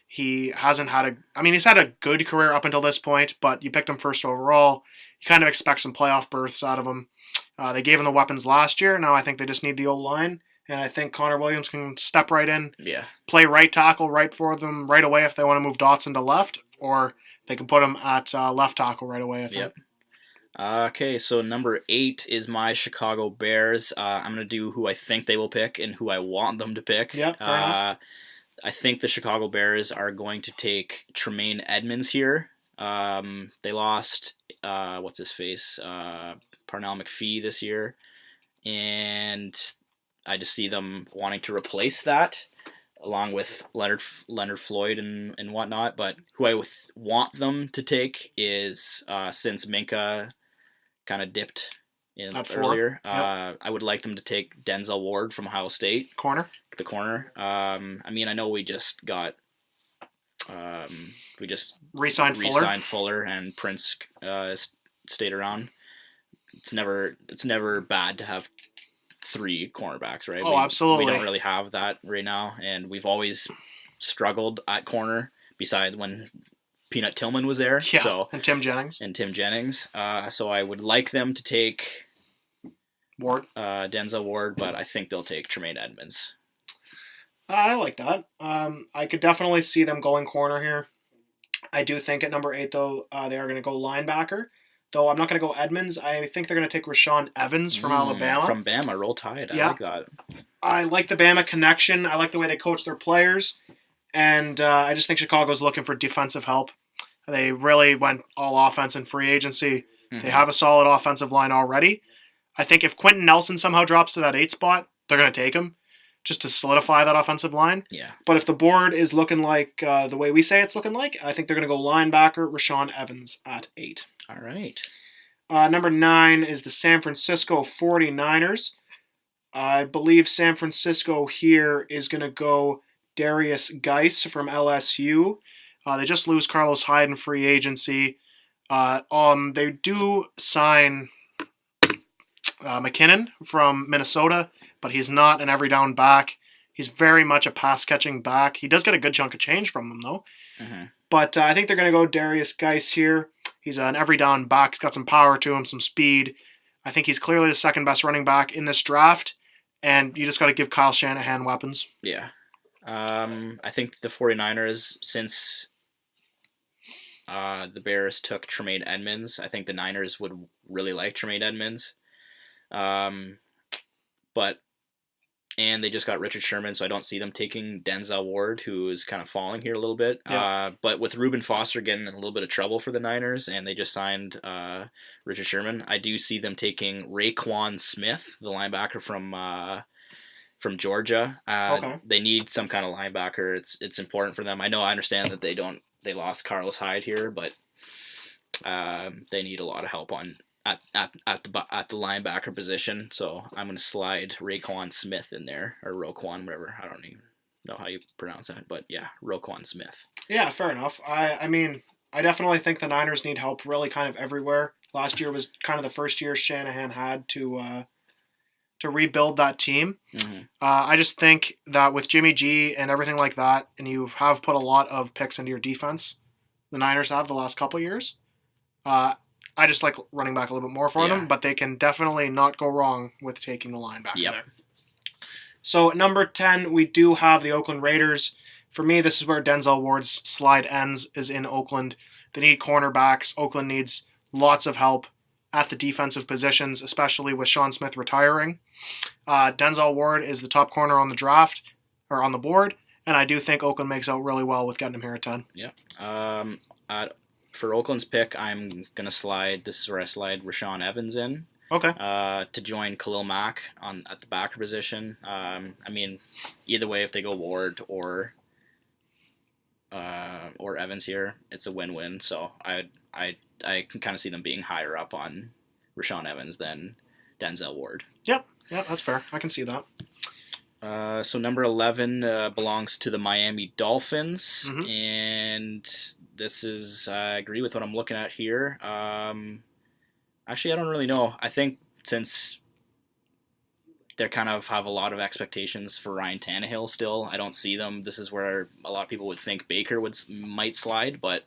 B: He hasn't had he's had a good career up until this point, but you picked him first overall. You kind of expect some playoff berths out of him. They gave him the weapons last year. Now I think they just need the O-line. And I think Connor Williams can step right in, play right tackle right for them right away if they want to move Dotson to left, or they can put him at left tackle right away, I think.
A: Okay, so number 8 is my Chicago Bears. I'm going to do who I think they will pick and who I want them to pick.
B: Yeah, fair enough.
A: I think the Chicago Bears are going to take Tremaine Edmonds here. They lost, what's-his-face, Parnell McPhee this year, and I just see them wanting to replace that, along with Leonard Floyd and whatnot. But who I want them to take is, since Minka kind of dipped in earlier, I would like them to take Denzel Ward from Ohio State. The corner. I know we just got re-signed Fuller and Prince stayed around. It's never bad to have 3 cornerbacks, right?
B: Oh, absolutely.
A: We don't really have that right now, and we've always struggled at corner, besides when Peanut Tillman was there.
B: Yeah,
A: so,
B: and Tim Jennings.
A: So I would like them to take
B: Ward.
A: Denzel Ward, but I think they'll take Tremaine Edmonds.
B: I like that. I could definitely see them going corner here. I do think at number 8, though, they are going to go linebacker. Though I'm not going to go Edmonds. I think they're going to take Rashawn Evans from Alabama.
A: From Bama, Roll Tide. I like that.
B: I like the Bama connection. I like the way they coach their players. And I just think Chicago's looking for defensive help. They really went all offense in free agency. They have a solid offensive line already. I think if Quentin Nelson somehow drops to that 8 spot, they're going to take him just to solidify that offensive line.
A: Yeah.
B: But if the board is looking like the way we say it's looking like, I think they're going to go linebacker Rashawn Evans at 8.
A: All right.
B: Number 9 is the San Francisco 49ers. I believe San Francisco here is going to go Darius Geis from LSU. They just lose Carlos Hyde in free agency. They do sign McKinnon from Minnesota, but he's not an every down back. He's very much a pass-catching back. He does get a good chunk of change from them, though. But I think they're going to go Darius Geis here. He's an every down back. He's got some power to him, some speed. I think he's clearly the second best running back in this draft, and you just got to give Kyle Shanahan weapons.
A: Yeah. I think the 49ers, since the Bears took Tremaine Edmonds, I think the Niners would really like Tremaine Edmonds. And they just got Richard Sherman, so I don't see them taking Denzel Ward, who is kind of falling here a little bit.
B: Yeah.
A: But with Reuben Foster getting in a little bit of trouble for the Niners, and they just signed Richard Sherman, I do see them taking Raekwon Smith, the linebacker from Georgia.
B: Okay.
A: They need some kind of linebacker. It's important for them. I understand that they lost Carlos Hyde here, but they need a lot of help at the linebacker position. So I'm going to slide Raekwon Smith in there, or Roquan, whatever. I don't even know how you pronounce that, but yeah, Roquan Smith.
B: Yeah, fair enough. I mean, I definitely think the Niners need help really kind of everywhere. Last year was kind of the first year Shanahan had to rebuild that team. I just think that with Jimmy G and everything like that, and you have put a lot of picks into your defense, the Niners have the last couple years. I just like running back a little bit more for them, but they can definitely not go wrong with taking the linebacker there. So at number 10, we do have the Oakland Raiders. For me, this is where Denzel Ward's slide ends, is in Oakland. They need cornerbacks. Oakland needs lots of help at the defensive positions, especially with Sean Smith retiring. Denzel Ward is the top corner on the draft, or on the board, and I do think Oakland makes out really well with getting him here at 10.
A: Yeah. For Oakland's pick, I'm going to slide, this is where I slide Rashawn Evans in.
B: Okay.
A: To join Khalil Mack at the backer position. I mean, either way, if they go Ward or Evans here, it's a win-win. So I can kind of see them being higher up on Rashawn Evans than Denzel Ward.
B: Yep, that's fair. I can see that.
A: So number 11 belongs to the Miami Dolphins,
B: Mhm.
A: and this is I agree with what I'm looking at here. Actually, I don't really know. I think since they kind of have a lot of expectations for Ryan Tannehill still, I don't see them. This is where a lot of people would think Baker might slide, but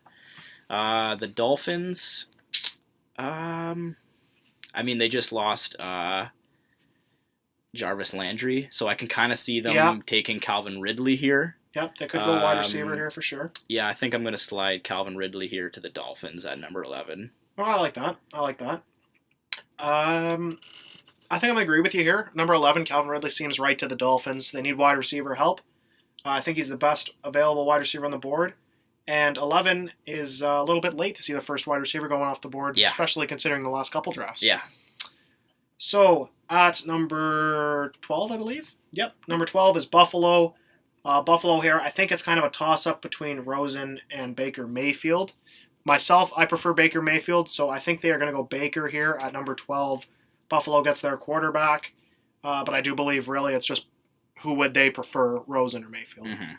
A: the Dolphins, I mean, they just lost Jarvis Landry, so I can kind of see them taking Calvin Ridley here.
B: Yep, they could go wide receiver here for sure.
A: Yeah, I think I'm going to slide Calvin Ridley here to the Dolphins at number 11.
B: Oh, I like that. I think I'm going to agree with you here. Number 11, Calvin Ridley seems right to the Dolphins. They need wide receiver help. I think he's the best available wide receiver on the board. And 11 is a little bit late to see the first wide receiver going off the board, especially considering the last couple drafts.
A: Yeah.
B: So, at number 12, I believe. Yep, number 12 is Buffalo. Buffalo here, I think it's kind of a toss-up between Rosen and Baker Mayfield. Myself, I prefer Baker Mayfield, so I think they are going to go Baker here at number 12. Buffalo gets their quarterback, but I do believe really it's just who would they prefer, Rosen or Mayfield.
A: Mm-hmm.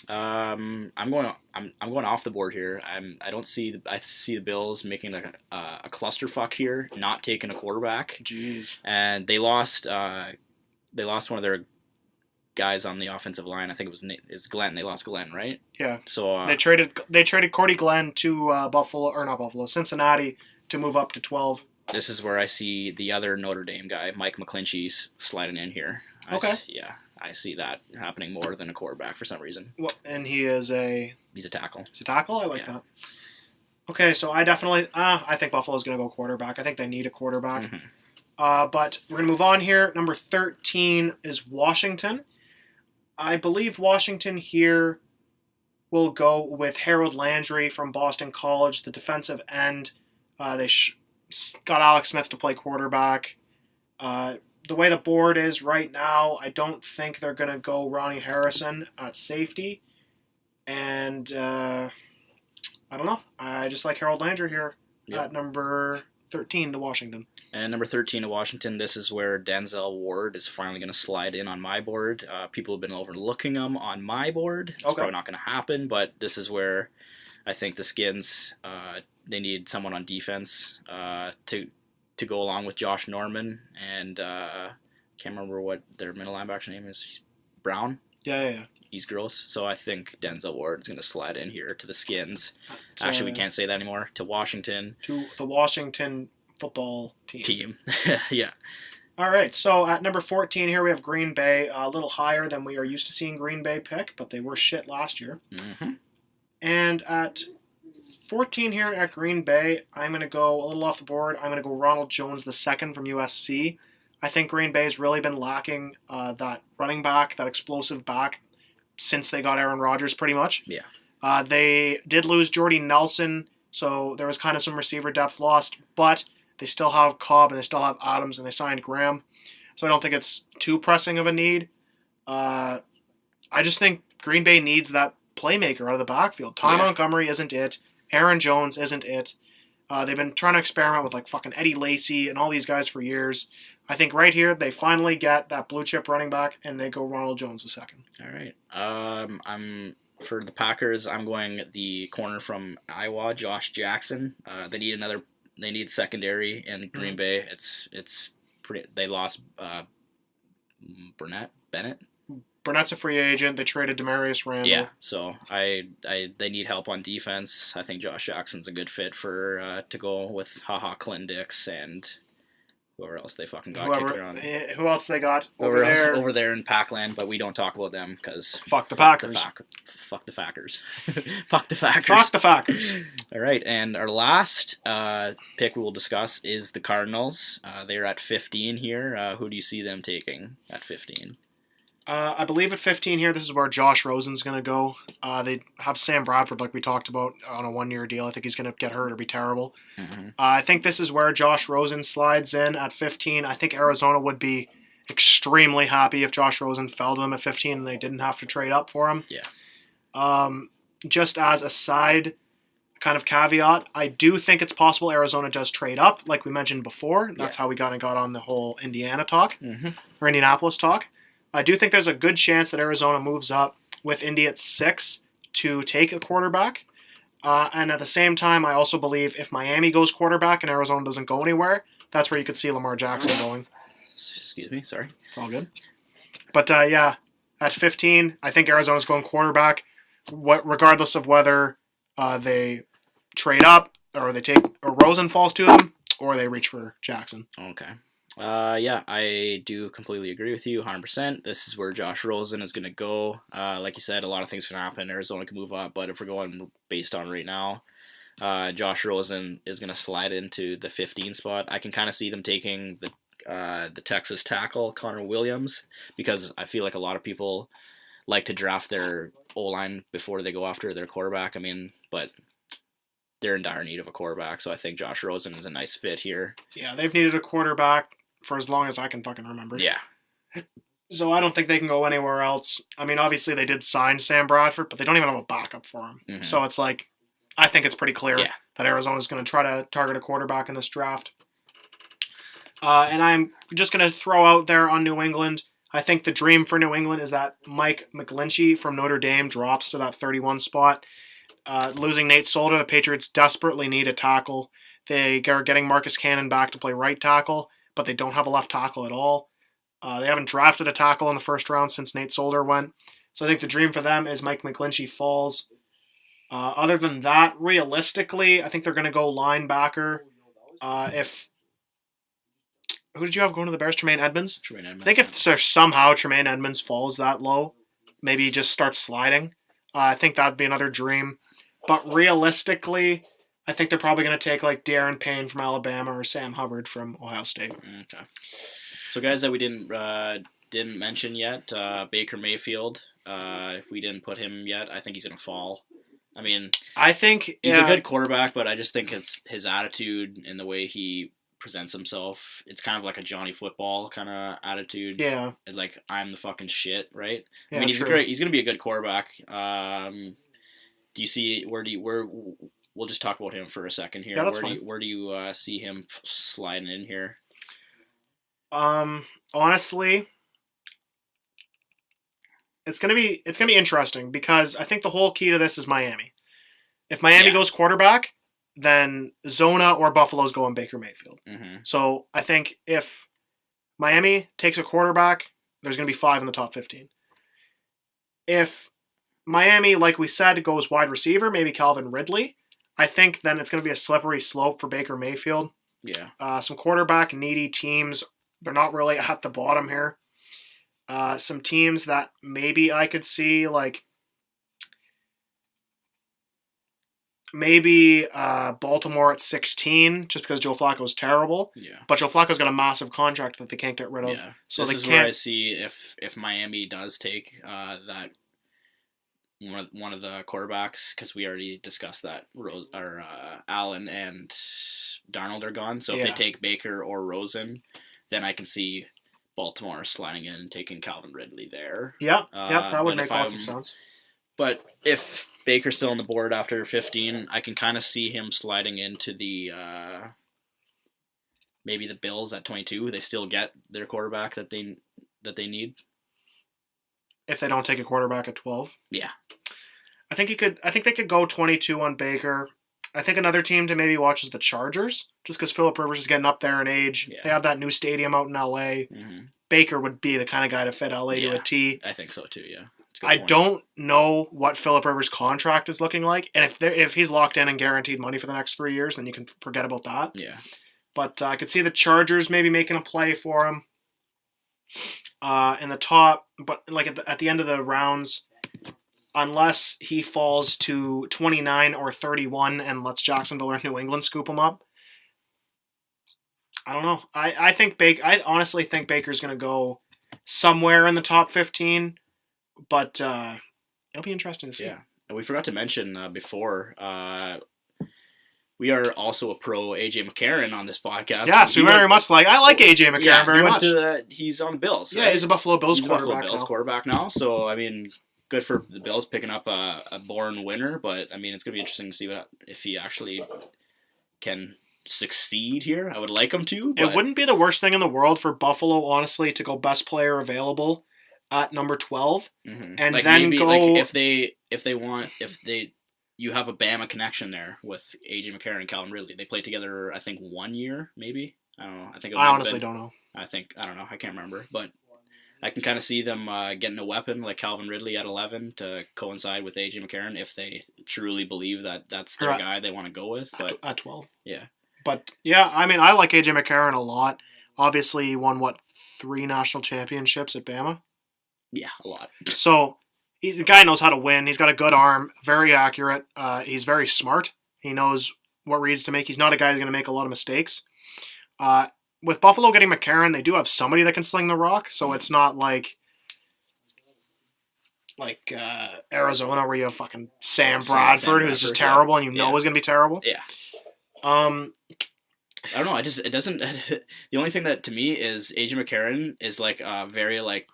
A: I'm going off the board here. I see the Bills making like a clusterfuck here, not taking a quarterback.
B: Jeez.
A: And they lost one of their guys on the offensive line. I think it's Glenn. They lost Glenn, right?
B: Yeah.
A: So
B: they traded Cordy Glenn to Cincinnati to move up to 12.
A: This is where I see the other Notre Dame guy, Mike McClinchy, sliding in here.
B: Okay.
A: I see that happening more than a quarterback for some reason.
B: Well, and he's
A: a tackle.
B: He's a tackle? I like that. Okay, so I definitely I think Buffalo's going to go quarterback. I think they need a quarterback.
A: Mm-hmm.
B: But we're going to move on here. Number 13 is Washington. I believe Washington here will go with Harold Landry from Boston College, the defensive end. They got Alex Smith to play quarterback. The way the board is right now, I don't think they're going to go Ronnie Harrison at safety. And I don't know. I just like Harold Landry here at number 13 to Washington.
A: And number 13 to Washington, this is where Denzel Ward is finally going to slide in on my board. People have been overlooking him on my board. It's probably not going to happen, but this is where I think the Skins, they need someone on defense to go along with Josh Norman. And I can't remember what their middle linebacker name is. Brown?
B: Yeah.
A: He's gross. So I think Denzel Ward is going to slide in here to the Skins. Actually, we can't say that anymore. To Washington.
B: To the Washington football team.
A: Yeah.
B: All right, so at number 14 here we have Green Bay, a little higher than we are used to seeing Green Bay pick, but they were shit last year.
A: Mm-hmm.
B: And at 14 here at Green Bay, I'm going to go a little off the board. I'm going to go Ronald Jones II from USC. I think Green Bay's really been lacking that running back, that explosive back, since they got Aaron Rodgers pretty much.
A: Yeah.
B: They did lose Jordy Nelson, so there was kind of some receiver depth lost, but they still have Cobb and they still have Adams and they signed Graham. So I don't think it's too pressing of a need. I just think Green Bay needs that playmaker out of the backfield. Ty Montgomery isn't it. Aaron Jones isn't it. They've been trying to experiment with like fucking Eddie Lacy and all these guys for years. I think right here they finally get that blue chip running back and they go Ronald Jones II.
A: All right. For the Packers, I'm going the corner from Iowa, Josh Jackson. They need secondary in Green Bay. It's pretty. They lost Bennett.
B: Burnett's a free agent. They traded Demarius Randall.
A: Yeah, so they need help on defense. I think Josh Jackson's a good fit for to go with Clinton Dix and whoever else they fucking got kicking around.
B: Who else they got over
A: there in Packland, but we don't talk about them because
B: fuck the Packers.
A: Fuck the Fackers. Fuck the Fackers.
B: Fuck the Fackers.
A: All right, and our last pick we will discuss is the Cardinals. They're at 15 here. Who do you see them taking at 15?
B: I believe at 15 here, this is where Josh Rosen's going to go. They have Sam Bradford, like we talked about, on a one-year deal. I think he's going to get hurt or be terrible.
A: Mm-hmm.
B: I think this is where Josh Rosen slides in at 15. I think Arizona would be extremely happy if Josh Rosen fell to them at 15 and they didn't have to trade up for him.
A: Yeah.
B: Just as a side kind of caveat, I do think it's possible Arizona does trade up, like we mentioned before. That's how we got on the whole Indiana talk, or Indianapolis talk. I do think there's a good chance that Arizona moves up with Indy at 6 to take a quarterback. And at the same time, I also believe if Miami goes quarterback and Arizona doesn't go anywhere, that's where you could see Lamar Jackson going.
A: Excuse me, sorry.
B: It's all good. But at 15, I think Arizona's going quarterback, regardless of whether they trade up or Rosen falls to them or they reach for Jackson.
A: Okay. Yeah, I do completely agree with you 100%. This is where Josh Rosen is going to go. Like you said, a lot of things can happen. Arizona can move up, but if we're going based on right now, Josh Rosen is going to slide into the 15 spot. I can kind of see them taking the Texas tackle, Connor Williams, because I feel like a lot of people like to draft their O-line before they go after their quarterback. I mean, but they're in dire need of a quarterback, so I think Josh Rosen is a nice fit here.
B: Yeah, they've needed a quarterback for as long as I can fucking remember.
A: Yeah.
B: So I don't think they can go anywhere else. I mean, obviously they did sign Sam Bradford, but they don't even have a backup for him. Mm-hmm. So it's like, I think it's pretty clear that Arizona's going to try to target a quarterback in this draft. And I'm just going to throw out there on New England, I think the dream for New England is that Mike McGlinchey from Notre Dame drops to that 31 spot. Losing Nate Solder, the Patriots desperately need a tackle. They are getting Marcus Cannon back to play right tackle, but they don't have a left tackle at all. They haven't drafted a tackle in the first round since Nate Solder went. So I think the dream for them is Mike McGlinchey falls. Other than that, realistically, I think they're going to go linebacker. Who did you have going to the Bears? Tremaine Edmonds?
A: Tremaine Edmonds.
B: I think if somehow Tremaine Edmonds falls that low, maybe he just starts sliding. I think that'd be another dream. But realistically, I think they're probably going to take like Darren Payne from Alabama or Sam Hubbard from Ohio State.
A: Okay. So guys that we didn't mention yet, Baker Mayfield. If we didn't put him yet, I think he's going to fall. I mean,
B: I think
A: he's a good quarterback, but I just think it's his attitude and the way he presents himself. It's kind of like a Johnny Football kind of attitude.
B: Yeah.
A: Like, I'm the fucking shit, right?
B: Yeah,
A: I mean, he's going to be a good quarterback. Do you see where we'll just talk about him for a second here.
B: Yeah, that's fine.
A: Where do you see him sliding in here?
B: Honestly, it's gonna be interesting because I think the whole key to this is Miami. If Miami goes quarterback, then Zona or Buffalo's going Baker Mayfield.
A: Mm-hmm.
B: So I think if Miami takes a quarterback, there's going to be 5 in the top 15. If Miami, like we said, goes wide receiver, maybe Calvin Ridley, I think then it's going to be a slippery slope for Baker Mayfield.
A: Yeah.
B: Some quarterback needy teams, they're not really at the bottom here. Some teams that maybe I could see, like maybe Baltimore at 16, just because Joe Flacco's terrible.
A: Yeah.
B: But Joe Flacco's got a massive contract that they can't get rid of.
A: Yeah.
B: So
A: this is where I see if Miami does take that one of the quarterbacks, because we already discussed that Allen and Darnold are gone. So if they take Baker or Rosen, then I can see Baltimore sliding in and taking Calvin Ridley there.
B: Yeah, that would make lots of sense.
A: But if Baker's still on the board after 15, I can kind of see him sliding into the maybe the Bills at 22. They still get their quarterback that they need.
B: If they don't take a quarterback at 12.
A: Yeah.
B: I think they could go 22 on Baker. I think another team to maybe watch is the Chargers, just because Phillip Rivers is getting up there in age.
A: Yeah.
B: They have that new stadium out in LA.
A: Mm-hmm.
B: Baker would be the kind of guy to fit LA to a T.
A: I think so too. Yeah.
B: I don't know what Phillip Rivers' contract is looking like, and if he's locked in and guaranteed money for the next 3 years, then you can forget about that.
A: Yeah.
B: But I could see the Chargers maybe making a play for him in the top, but like at the end of the rounds, unless he falls to 29 or 31 and lets Jacksonville or New England scoop him up. I don't know. I honestly think Baker's going to go somewhere in the top 15. But it'll be interesting to see.
A: Yeah, and we forgot to mention before, we are also a pro AJ McCarron on this podcast.
B: Yes, we very much like. I like AJ McCarron very much.
A: He's on the Bills.
B: Yeah,
A: right?
B: He's a Buffalo Bills
A: quarterback now. So I mean, good for the Bills picking up a born winner. But I mean, it's gonna be interesting to see if he actually can succeed here. I would like him to. But...
B: It wouldn't be the worst thing in the world for Buffalo, honestly, to go best player available at number 12,
A: mm-hmm.
B: and
A: like
B: then
A: maybe,
B: go
A: if you have a Bama connection there with AJ McCarron and Calvin Ridley. They played together, I think, 1 year, maybe. I don't know.
B: I honestly don't know.
A: I don't know. I can't remember, but I can kind of see them getting a weapon like Calvin Ridley at 11 to coincide with AJ McCarron if they truly believe that that's their guy they want to go with. But
B: at 12,
A: yeah.
B: But yeah, I mean, I like AJ McCarron a lot. Obviously, he won 3 national championships at Bama.
A: Yeah, a lot.
B: So the guy knows how to win. He's got a good arm, very accurate. He's very smart. He knows what reads to make. He's not a guy who's going to make a lot of mistakes. With Buffalo getting McCarron, they do have somebody that can sling the rock, so it's not like Arizona where you have fucking Sam Bradford, who's just terrible and is going to be terrible.
A: Yeah. I don't know. It doesn't. The only thing that to me is AJ McCarron is like very like.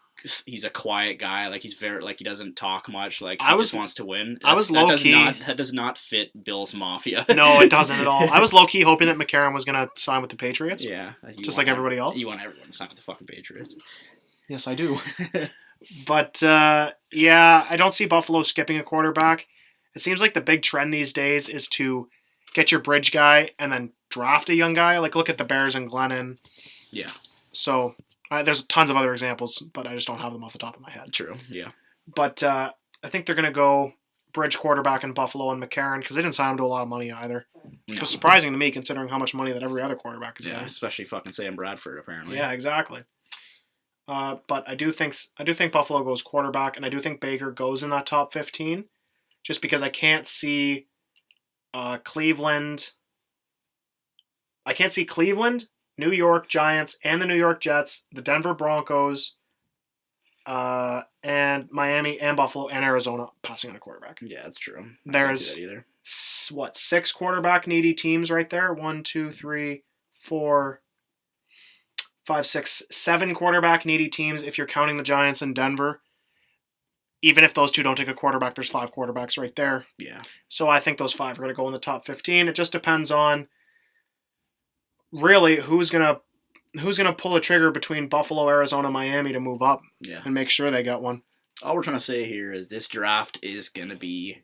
A: He's a quiet guy. Like he's very he doesn't talk much. Like he just wants to win. That does not fit Bill's Mafia.
B: No, it doesn't at all. I was low key hoping that McCarron was gonna sign with the Patriots.
A: Yeah,
B: just like everybody else.
A: You want everyone to sign with the fucking Patriots.
B: Yes, I do. But yeah, I don't see Buffalo skipping a quarterback. It seems like the big trend these days is to get your bridge guy and then draft a young guy. Like look at the Bears and Glennon.
A: Yeah.
B: So. There's tons of other examples, but I just don't have them off the top of my head.
A: True, yeah.
B: But I think they're going to go bridge quarterback in Buffalo and McCarron because they didn't sign him to a lot of money either. No. It was surprising to me considering how much money that every other quarterback is getting.
A: Especially fucking Sam Bradford, apparently.
B: Yeah, exactly. But I do think Buffalo goes quarterback, and I do think Baker goes in that top 15 just because I can't see Cleveland. I can't see Cleveland, New York Giants, and the New York Jets, the Denver Broncos, and Miami, and Buffalo, and Arizona passing on a quarterback.
A: Yeah, that's true.
B: There's, 6 quarterback needy teams right there? 1, 2, 3, 4, 5, 6, 7 quarterback needy teams if you're counting the Giants and Denver. Even if those 2 don't take a quarterback, there's 5 quarterbacks right there.
A: Yeah.
B: So I think those 5 are going to go in the top 15. It just depends on really who's gonna pull a trigger between Buffalo, Arizona, Miami to move up and make sure they got one.
A: All we're trying to say here is this draft is gonna be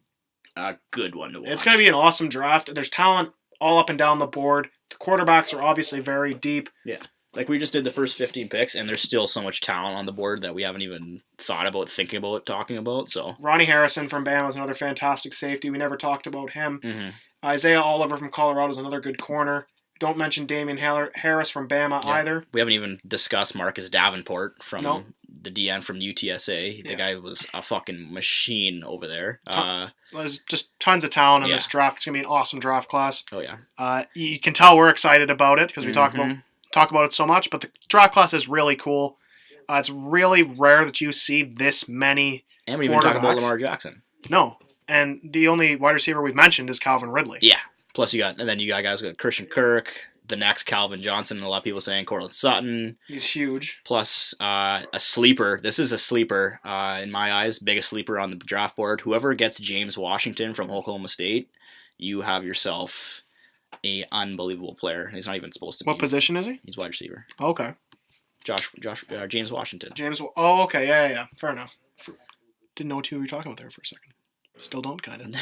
A: a good one to watch.
B: It's gonna be an awesome draft. There's talent all up and down the board. The quarterbacks are obviously very deep.
A: Yeah. Like we just did the first 15 picks, and there's still so much talent on the board that we haven't even thought about, thinking about, talking about. So
B: Ronnie Harrison from Bama is another fantastic safety. We never talked about him.
A: Mm-hmm.
B: Isaiah Oliver from Colorado is another good corner. Don't mention Damian Harris from Bama either.
A: We haven't even discussed Marcus Davenport from the DN from UTSA. The guy was a fucking machine over there.
B: There's just tons of talent in this draft. It's going to be an awesome draft class.
A: Oh, yeah.
B: You can tell we're excited about it because we talk about it so much, but the draft class is really cool. It's really rare that you see this many
A: And we even talk about Lamar Jackson.
B: No. And the only wide receiver we've mentioned is Calvin Ridley.
A: Yeah. Plus you got guys like Christian Kirk, the next Calvin Johnson, and a lot of people saying Cortland Sutton.
B: He's huge.
A: Plus a sleeper. This is a sleeper in my eyes, biggest sleeper on the draft board. Whoever gets James Washington from Oklahoma State, you have yourself a unbelievable player. He's not even supposed to be.
B: What position is he?
A: He's wide receiver.
B: Okay.
A: James Washington.
B: Oh, okay. Yeah. Fair enough. Didn't know what you were talking about there for a second. Still don't, kind of.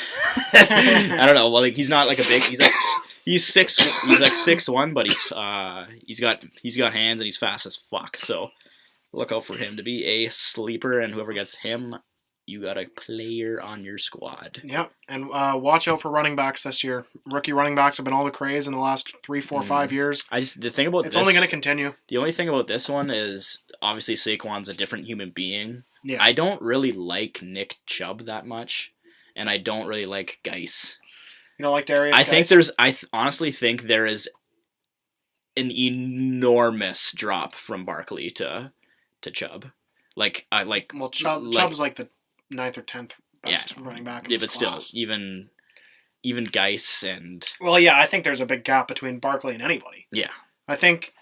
A: I don't know. Well, like he's not like a big. He's 6. He's like 6'1", but he's got hands and he's fast as fuck. So look out for him to be a sleeper, and whoever gets him, you got a player on your squad.
B: Yeah, and watch out for running backs this year. Rookie running backs have been all the craze in the last 3, 4, 5 years.
A: The thing about
B: it's only going to continue.
A: The only thing about this one is obviously Saquon's a different human being.
B: Yeah.
A: I don't really like Nick Chubb that much, and I don't really like Geis.
B: You don't like Darius?
A: I honestly think there is an enormous drop from Barkley to Chubb.
B: Chubb's like the 9th or 10th best running back in this class.
A: Still, even Geis and...
B: Well, yeah, I think there's a big gap between Barkley and anybody.
A: Yeah.
B: I think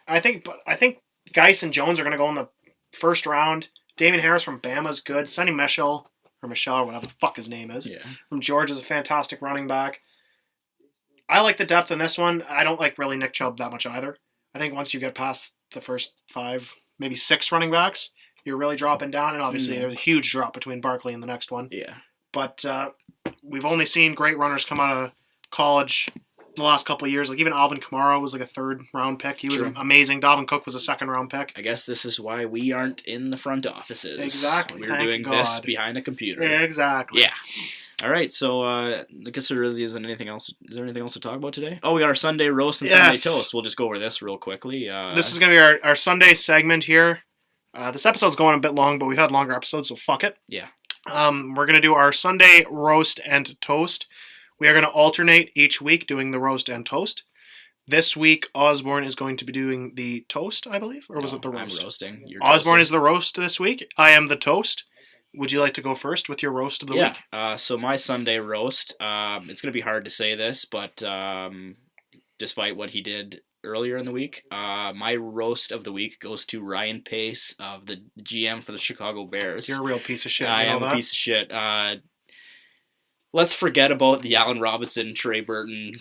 B: Geis and Jones are going to go in the first round. Damian Harris from Bama's good. Sonny Michel, or whatever the fuck his name is, from Georgia's a fantastic running back. I like the depth in this one. I don't like really Nick Chubb that much either. I think once you get past the first 5, maybe 6 running backs, you're really dropping down, and obviously there's a huge drop between Barkley and the next one.
A: Yeah.
B: But we've only seen great runners come out of college the last couple of years. Like even Alvin Kamara was like a 3rd-round pick. He was amazing. Dalvin Cook was a 2nd-round pick.
A: I guess this is why we aren't in the front offices.
B: Exactly.
A: We're doing this behind a computer.
B: Yeah, exactly.
A: Yeah. All right, so I guess there really isn't anything else. Is there anything else to talk about today? Oh, we got our Sunday roast and Sunday toast. We'll just go over this real quickly.
B: This is going to be our Sunday segment here. This episode's going a bit long, but we've had longer episodes, so fuck it.
A: Yeah.
B: We're going to do our Sunday roast and toast. We are going to alternate each week doing the roast and toast. This week, Osborne is going to be doing the toast, I believe, or was it the roast?
A: I'm roasting. You're
B: Osborne
A: toasting.
B: is the roast this week. I am the toast. Would you like to go first with your roast of the week?
A: So my Sunday roast, it's going to be hard to say this, but despite what he did earlier in the week, my roast of the week goes to Ryan Pace, of the GM for the Chicago Bears.
B: You're a real piece of shit.
A: I am a piece of shit. Let's forget about the Allen Robinson, Trey Burton,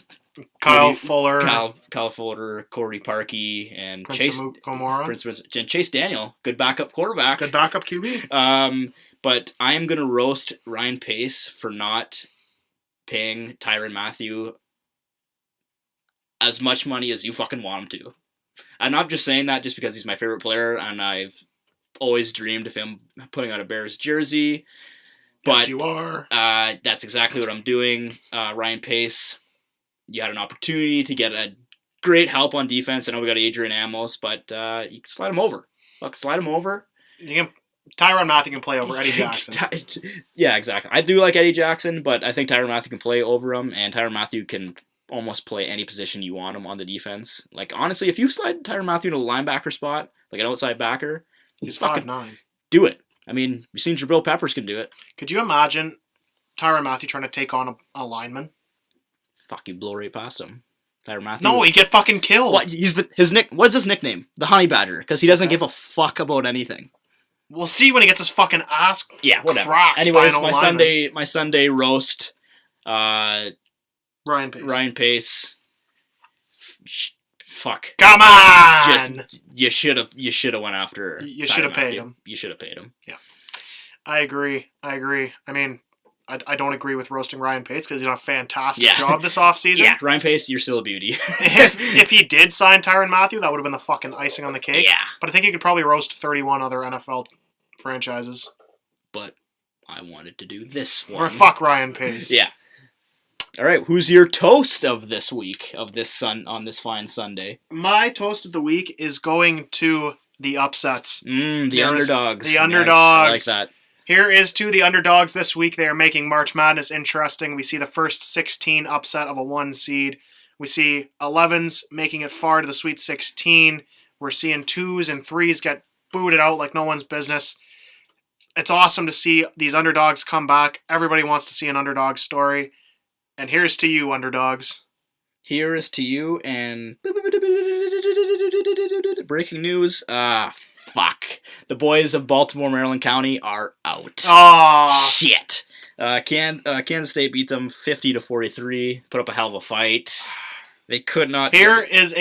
B: Kyle Fuller,
A: Corey Parkey, and
B: Chase
A: Daniel, good backup quarterback.
B: Good backup QB.
A: But I am going to roast Ryan Pace for not paying Tyrann Mathieu as much money as you fucking want him to. I'm not just saying that just because he's my favorite player, and I've always dreamed of him putting on a Bears jersey. But
B: yes, you are.
A: That's exactly what I'm doing. Ryan Pace, you had an opportunity to get a great help on defense. I know we got Adrian Amos, but you can slide him over. Slide him over.
B: Tyrann Mathieu can play over Eddie Jackson.
A: Yeah, exactly. I do like Eddie Jackson, but I think Tyrann Mathieu can play over him, and Tyrann Mathieu can almost play any position you want him on the defense. Like, honestly, if you slide Tyrann Mathieu to a linebacker spot, like an outside backer,
B: he's 5'9".
A: Do it. I mean, you've seen Jabril Peppers can do it.
B: Could you imagine Tyrann Mathieu trying to take on a lineman?
A: Fuck, you blow right past him. Tyrann Mathieu.
B: No, he'd get fucking killed.
A: What? What's his nickname? The Honey Badger, because he doesn't give a fuck about anything.
B: We'll see when he gets his fucking ass cracked.
A: Anyways,
B: by
A: my Sunday roast.
B: Ryan
A: Pace. Fuck.
B: Come on.
A: You should have went after.
B: You should have paid him.
A: You should have paid him.
B: Yeah, I agree. I mean, I don't agree with roasting Ryan Pace because he's done a fantastic job this offseason.
A: Yeah, Ryan Pace, you're still a beauty.
B: if he did sign Tyrann Mathieu, that would have been the fucking icing on the cake.
A: Yeah.
B: But I think he could probably roast 31 other NFL franchises.
A: But I wanted to do this one.
B: Or fuck Ryan Pace.
A: Yeah. All right, who's your toast of this week, on this fine Sunday?
B: My toast of the week is going to the upsets.
A: The underdogs.
B: The underdogs.
A: Nice. I like that.
B: Here is to the underdogs this week. They are making March Madness interesting. We see the first 16 upset of a 1 seed. We see 11s making it far to the Sweet 16. We're seeing 2s and 3s get booted out like no one's business. It's awesome to see these underdogs come back. Everybody wants to see an underdog story. And here's to you, underdogs.
A: Here is to you, and breaking news. Fuck. The boys of Baltimore, Maryland County are out.
B: Oh
A: shit. Kansas State beat them 50-43. Put up a hell of a fight. They could not.
B: Here is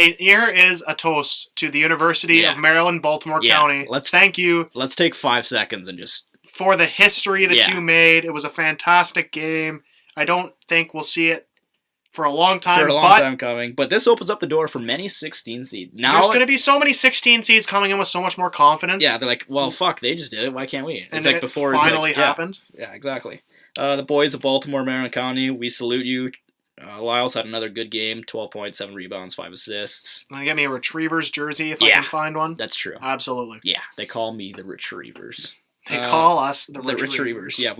B: a toast to the University of Maryland, Baltimore County. Thank you.
A: Let's take 5 seconds and just
B: for the history that
A: Yeah.
B: you made. It was a fantastic game. I don't think we'll see it for a long time.
A: For a long time coming. But this opens up the door for many 16 seeds. Now
B: there's going to be so many 16 seeds coming in with so much more confidence.
A: Yeah, they're like, well, fuck, they just did it. Why can't we? It's
B: and
A: like
B: it
A: before
B: finally
A: it's like,
B: happened.
A: Yeah, exactly. The boys of Baltimore, Maryland County, we salute you. Lyles had another good game, 12 points, 7 rebounds, 5 assists.
B: Can I get me a Retrievers jersey if I can find one?
A: That's true.
B: Absolutely.
A: Yeah, they call me the Retrievers.
B: They call us the
A: Retrievers. Yeah,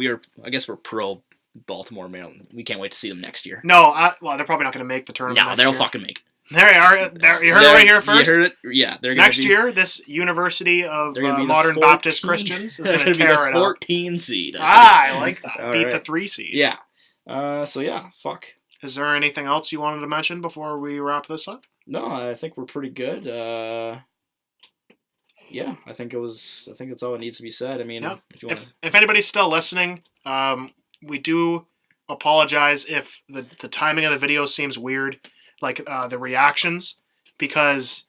A: I guess we're pro Baltimore, Maryland. We can't wait to see them next year.
B: No, well, they're probably not going to make the tournament.
A: No, they'll fucking make it.
B: There you are. You heard it right here first.
A: You heard it? Yeah.
B: Next year, this University of Modern Baptist Christians is going to tear it up.
A: 14 seed.
B: I like that. Beat the 3 seed.
A: Yeah. So yeah, fuck.
B: Is there anything else you wanted to mention before we wrap this up?
A: No, I think we're pretty good. Yeah, I think that's all that needs to be said. I mean,
B: if anybody's still listening, we do apologize if the timing of the video seems weird, like the reactions, because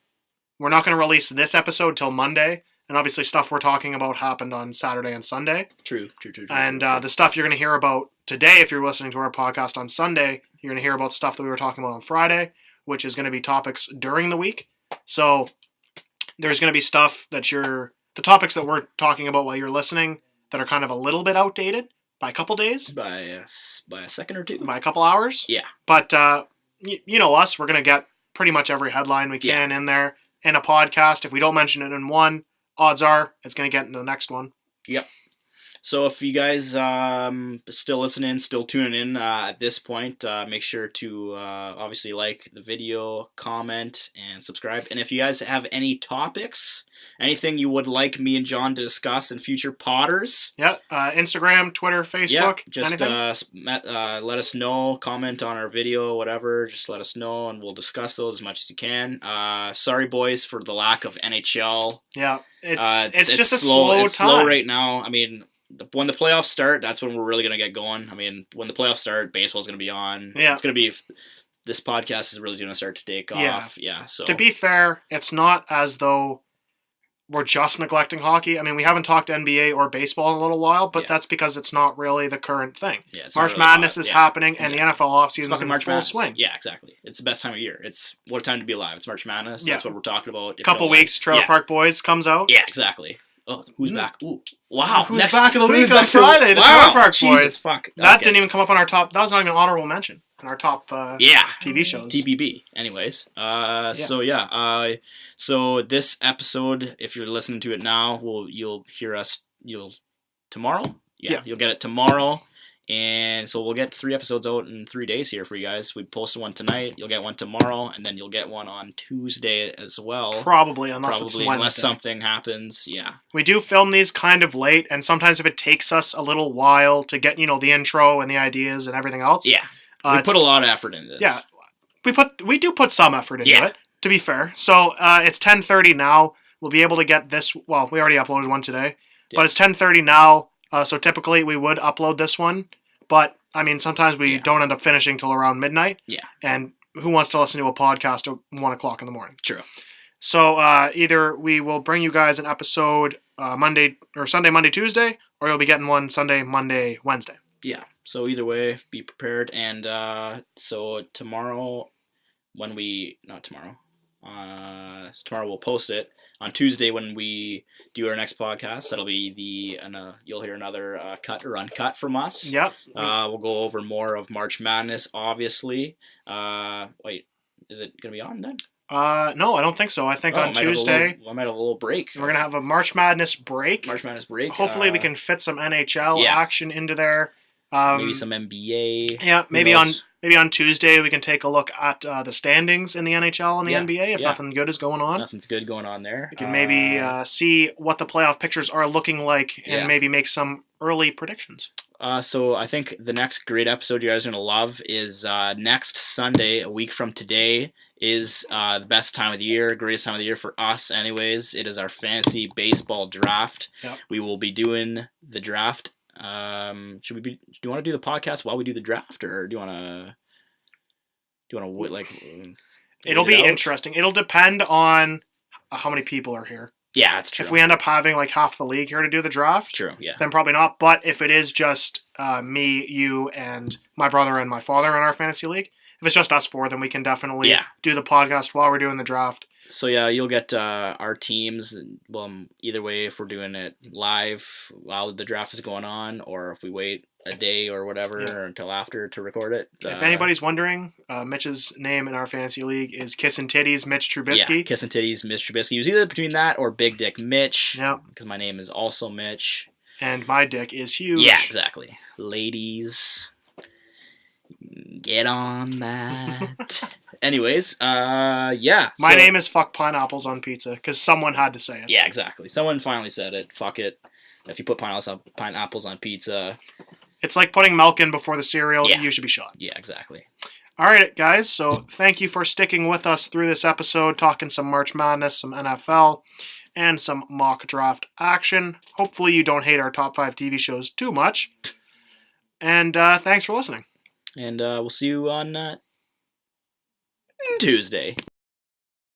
B: we're not going to release this episode till Monday, and obviously stuff we're talking about happened on Saturday and Sunday.
A: True.
B: And the stuff you're going to hear about today, if you're listening to our podcast on Sunday, you're going to hear about stuff that we were talking about on Friday, which is going to be topics during the week. So there's going to be stuff the topics that we're talking about while you're listening that are kind of a little bit outdated by a couple days.
A: By a second or two.
B: By a couple hours.
A: Yeah.
B: But you know us, we're going to get pretty much every headline we can in there in a podcast. If we don't mention it in one, odds are it's going to get into the next one.
A: Yep. So if you guys still listening, still tuning in at this point, make sure to obviously like the video, comment, and subscribe. And if you guys have any topics, anything you would like me and John to discuss in future Potters.
B: Yeah, Instagram, Twitter, Facebook,
A: just let us know, comment on our video, whatever. Just let us know, and we'll discuss those as much as you can. Sorry, boys, for the lack of NHL.
B: Yeah, it's just a slow time.
A: It's slow right now. I mean, when the playoffs start, that's when we're really going to get going. I mean, when the playoffs start, baseball's going to be on.
B: Yeah.
A: It's going to be, this podcast is really going to start to take off. Yeah. So
B: to be fair, it's not as though we're just neglecting hockey. I mean, we haven't talked NBA or baseball in a little while, but that's because it's not really the current thing.
A: Yeah,
B: March Madness is happening, and the NFL offseason is in full swing.
A: Yeah, exactly. It's the best time of year. It's what a time to be alive. It's March Madness. That's what we're talking about.
B: Couple weeks, Trailer Park Boys comes out.
A: Yeah, exactly. Oh, who's back? Ooh, wow!
B: Who's back of the week on Friday? The Trailer Park Boys.
A: Fuck.
B: That didn't even come up on our top. That was not even an honorable mention in our top. TV shows.
A: TBB. Anyways, so this episode, if you're listening to it now, you'll hear us. Tomorrow. Yeah, you'll get it tomorrow. And so we'll get 3 episodes out in 3 days here for you guys. We posted one tonight. You'll get one tomorrow, and then you'll get one on Tuesday as well.
B: Probably, unless it's Wednesday.
A: Unless something happens, yeah.
B: We do film these kind of late, and sometimes if it takes us a little while to get, the intro and the ideas and everything else.
A: Yeah, we put a lot of effort into this.
B: Yeah, we do put some effort into it, to be fair. So it's 10:30 now. We'll be able to get this. Well, we already uploaded one today, but it's 10:30 now. So typically we would upload this one. But, I mean, sometimes we don't end up finishing till around midnight.
A: Yeah.
B: And who wants to listen to a podcast at 1 o'clock in the morning?
A: True.
B: So either we will bring you guys an episode Sunday, Monday, Tuesday, or you'll be getting one Sunday, Monday, Wednesday.
A: Yeah. So either way, be prepared. And so tomorrow, tomorrow we'll post it. On Tuesday, when we do our next podcast, that'll be you'll hear another cut or uncut from us.
B: Yep.
A: We'll go over more of March Madness, obviously. Wait, is it going to be on then?
B: No, I don't think so. I think on Tuesday...
A: I might have a little break.
B: We're going to have a March Madness break. Hopefully we can fit some NHL action into there.
A: Maybe some NBA.
B: Yeah, maybe on Tuesday we can take a look at the standings in the NHL and the NBA if nothing good is going on.
A: Nothing's good going on there.
B: We can maybe see what the playoff pictures are looking like and maybe make some early predictions.
A: So I think the next great episode you guys are going to love is next Sunday, a week from today, is the best time of the year, greatest time of the year for us anyways. It is our fantasy baseball draft.
B: Yep.
A: We will be doing the draft. Do you want to do the podcast while we do the draft, or do you want to
B: It'll be interesting. It'll depend on how many people are here.
A: Yeah, that's true.
B: If we end up having like half the league here to do the draft,
A: True, yeah.
B: then probably not. But if it is just me, you, and my brother and my father in our fantasy league, if it's just us four, then we can definitely do the podcast while we're doing the draft.
A: So yeah, you'll get our teams. Well, either way, if we're doing it live while the draft is going on, or if we wait a day or whatever or until after to record it.
B: If anybody's wondering, Mitch's name in our fantasy league is Kissin' Titties Mitch Trubisky.
A: Yeah, Kissin' Titties Mitch Trubisky. It was either between that or Big Dick Mitch.
B: Yeah.
A: Because my name is also Mitch.
B: And my dick is huge.
A: Yeah, exactly. Ladies, get on that. Anyways, yeah.
B: My name is Fuck Pineapples on Pizza, because someone had to say it.
A: Yeah, exactly. Someone finally said it. Fuck it. If you put pineapples on pizza...
B: It's like putting milk in before the cereal.
A: Yeah.
B: You should be shot.
A: Yeah, exactly.
B: All right, guys. So thank you for sticking with us through this episode, talking some March Madness, some NFL, and some mock draft action. Hopefully you don't hate our top 5 TV shows too much. And thanks for listening.
A: And we'll see you on Tuesday.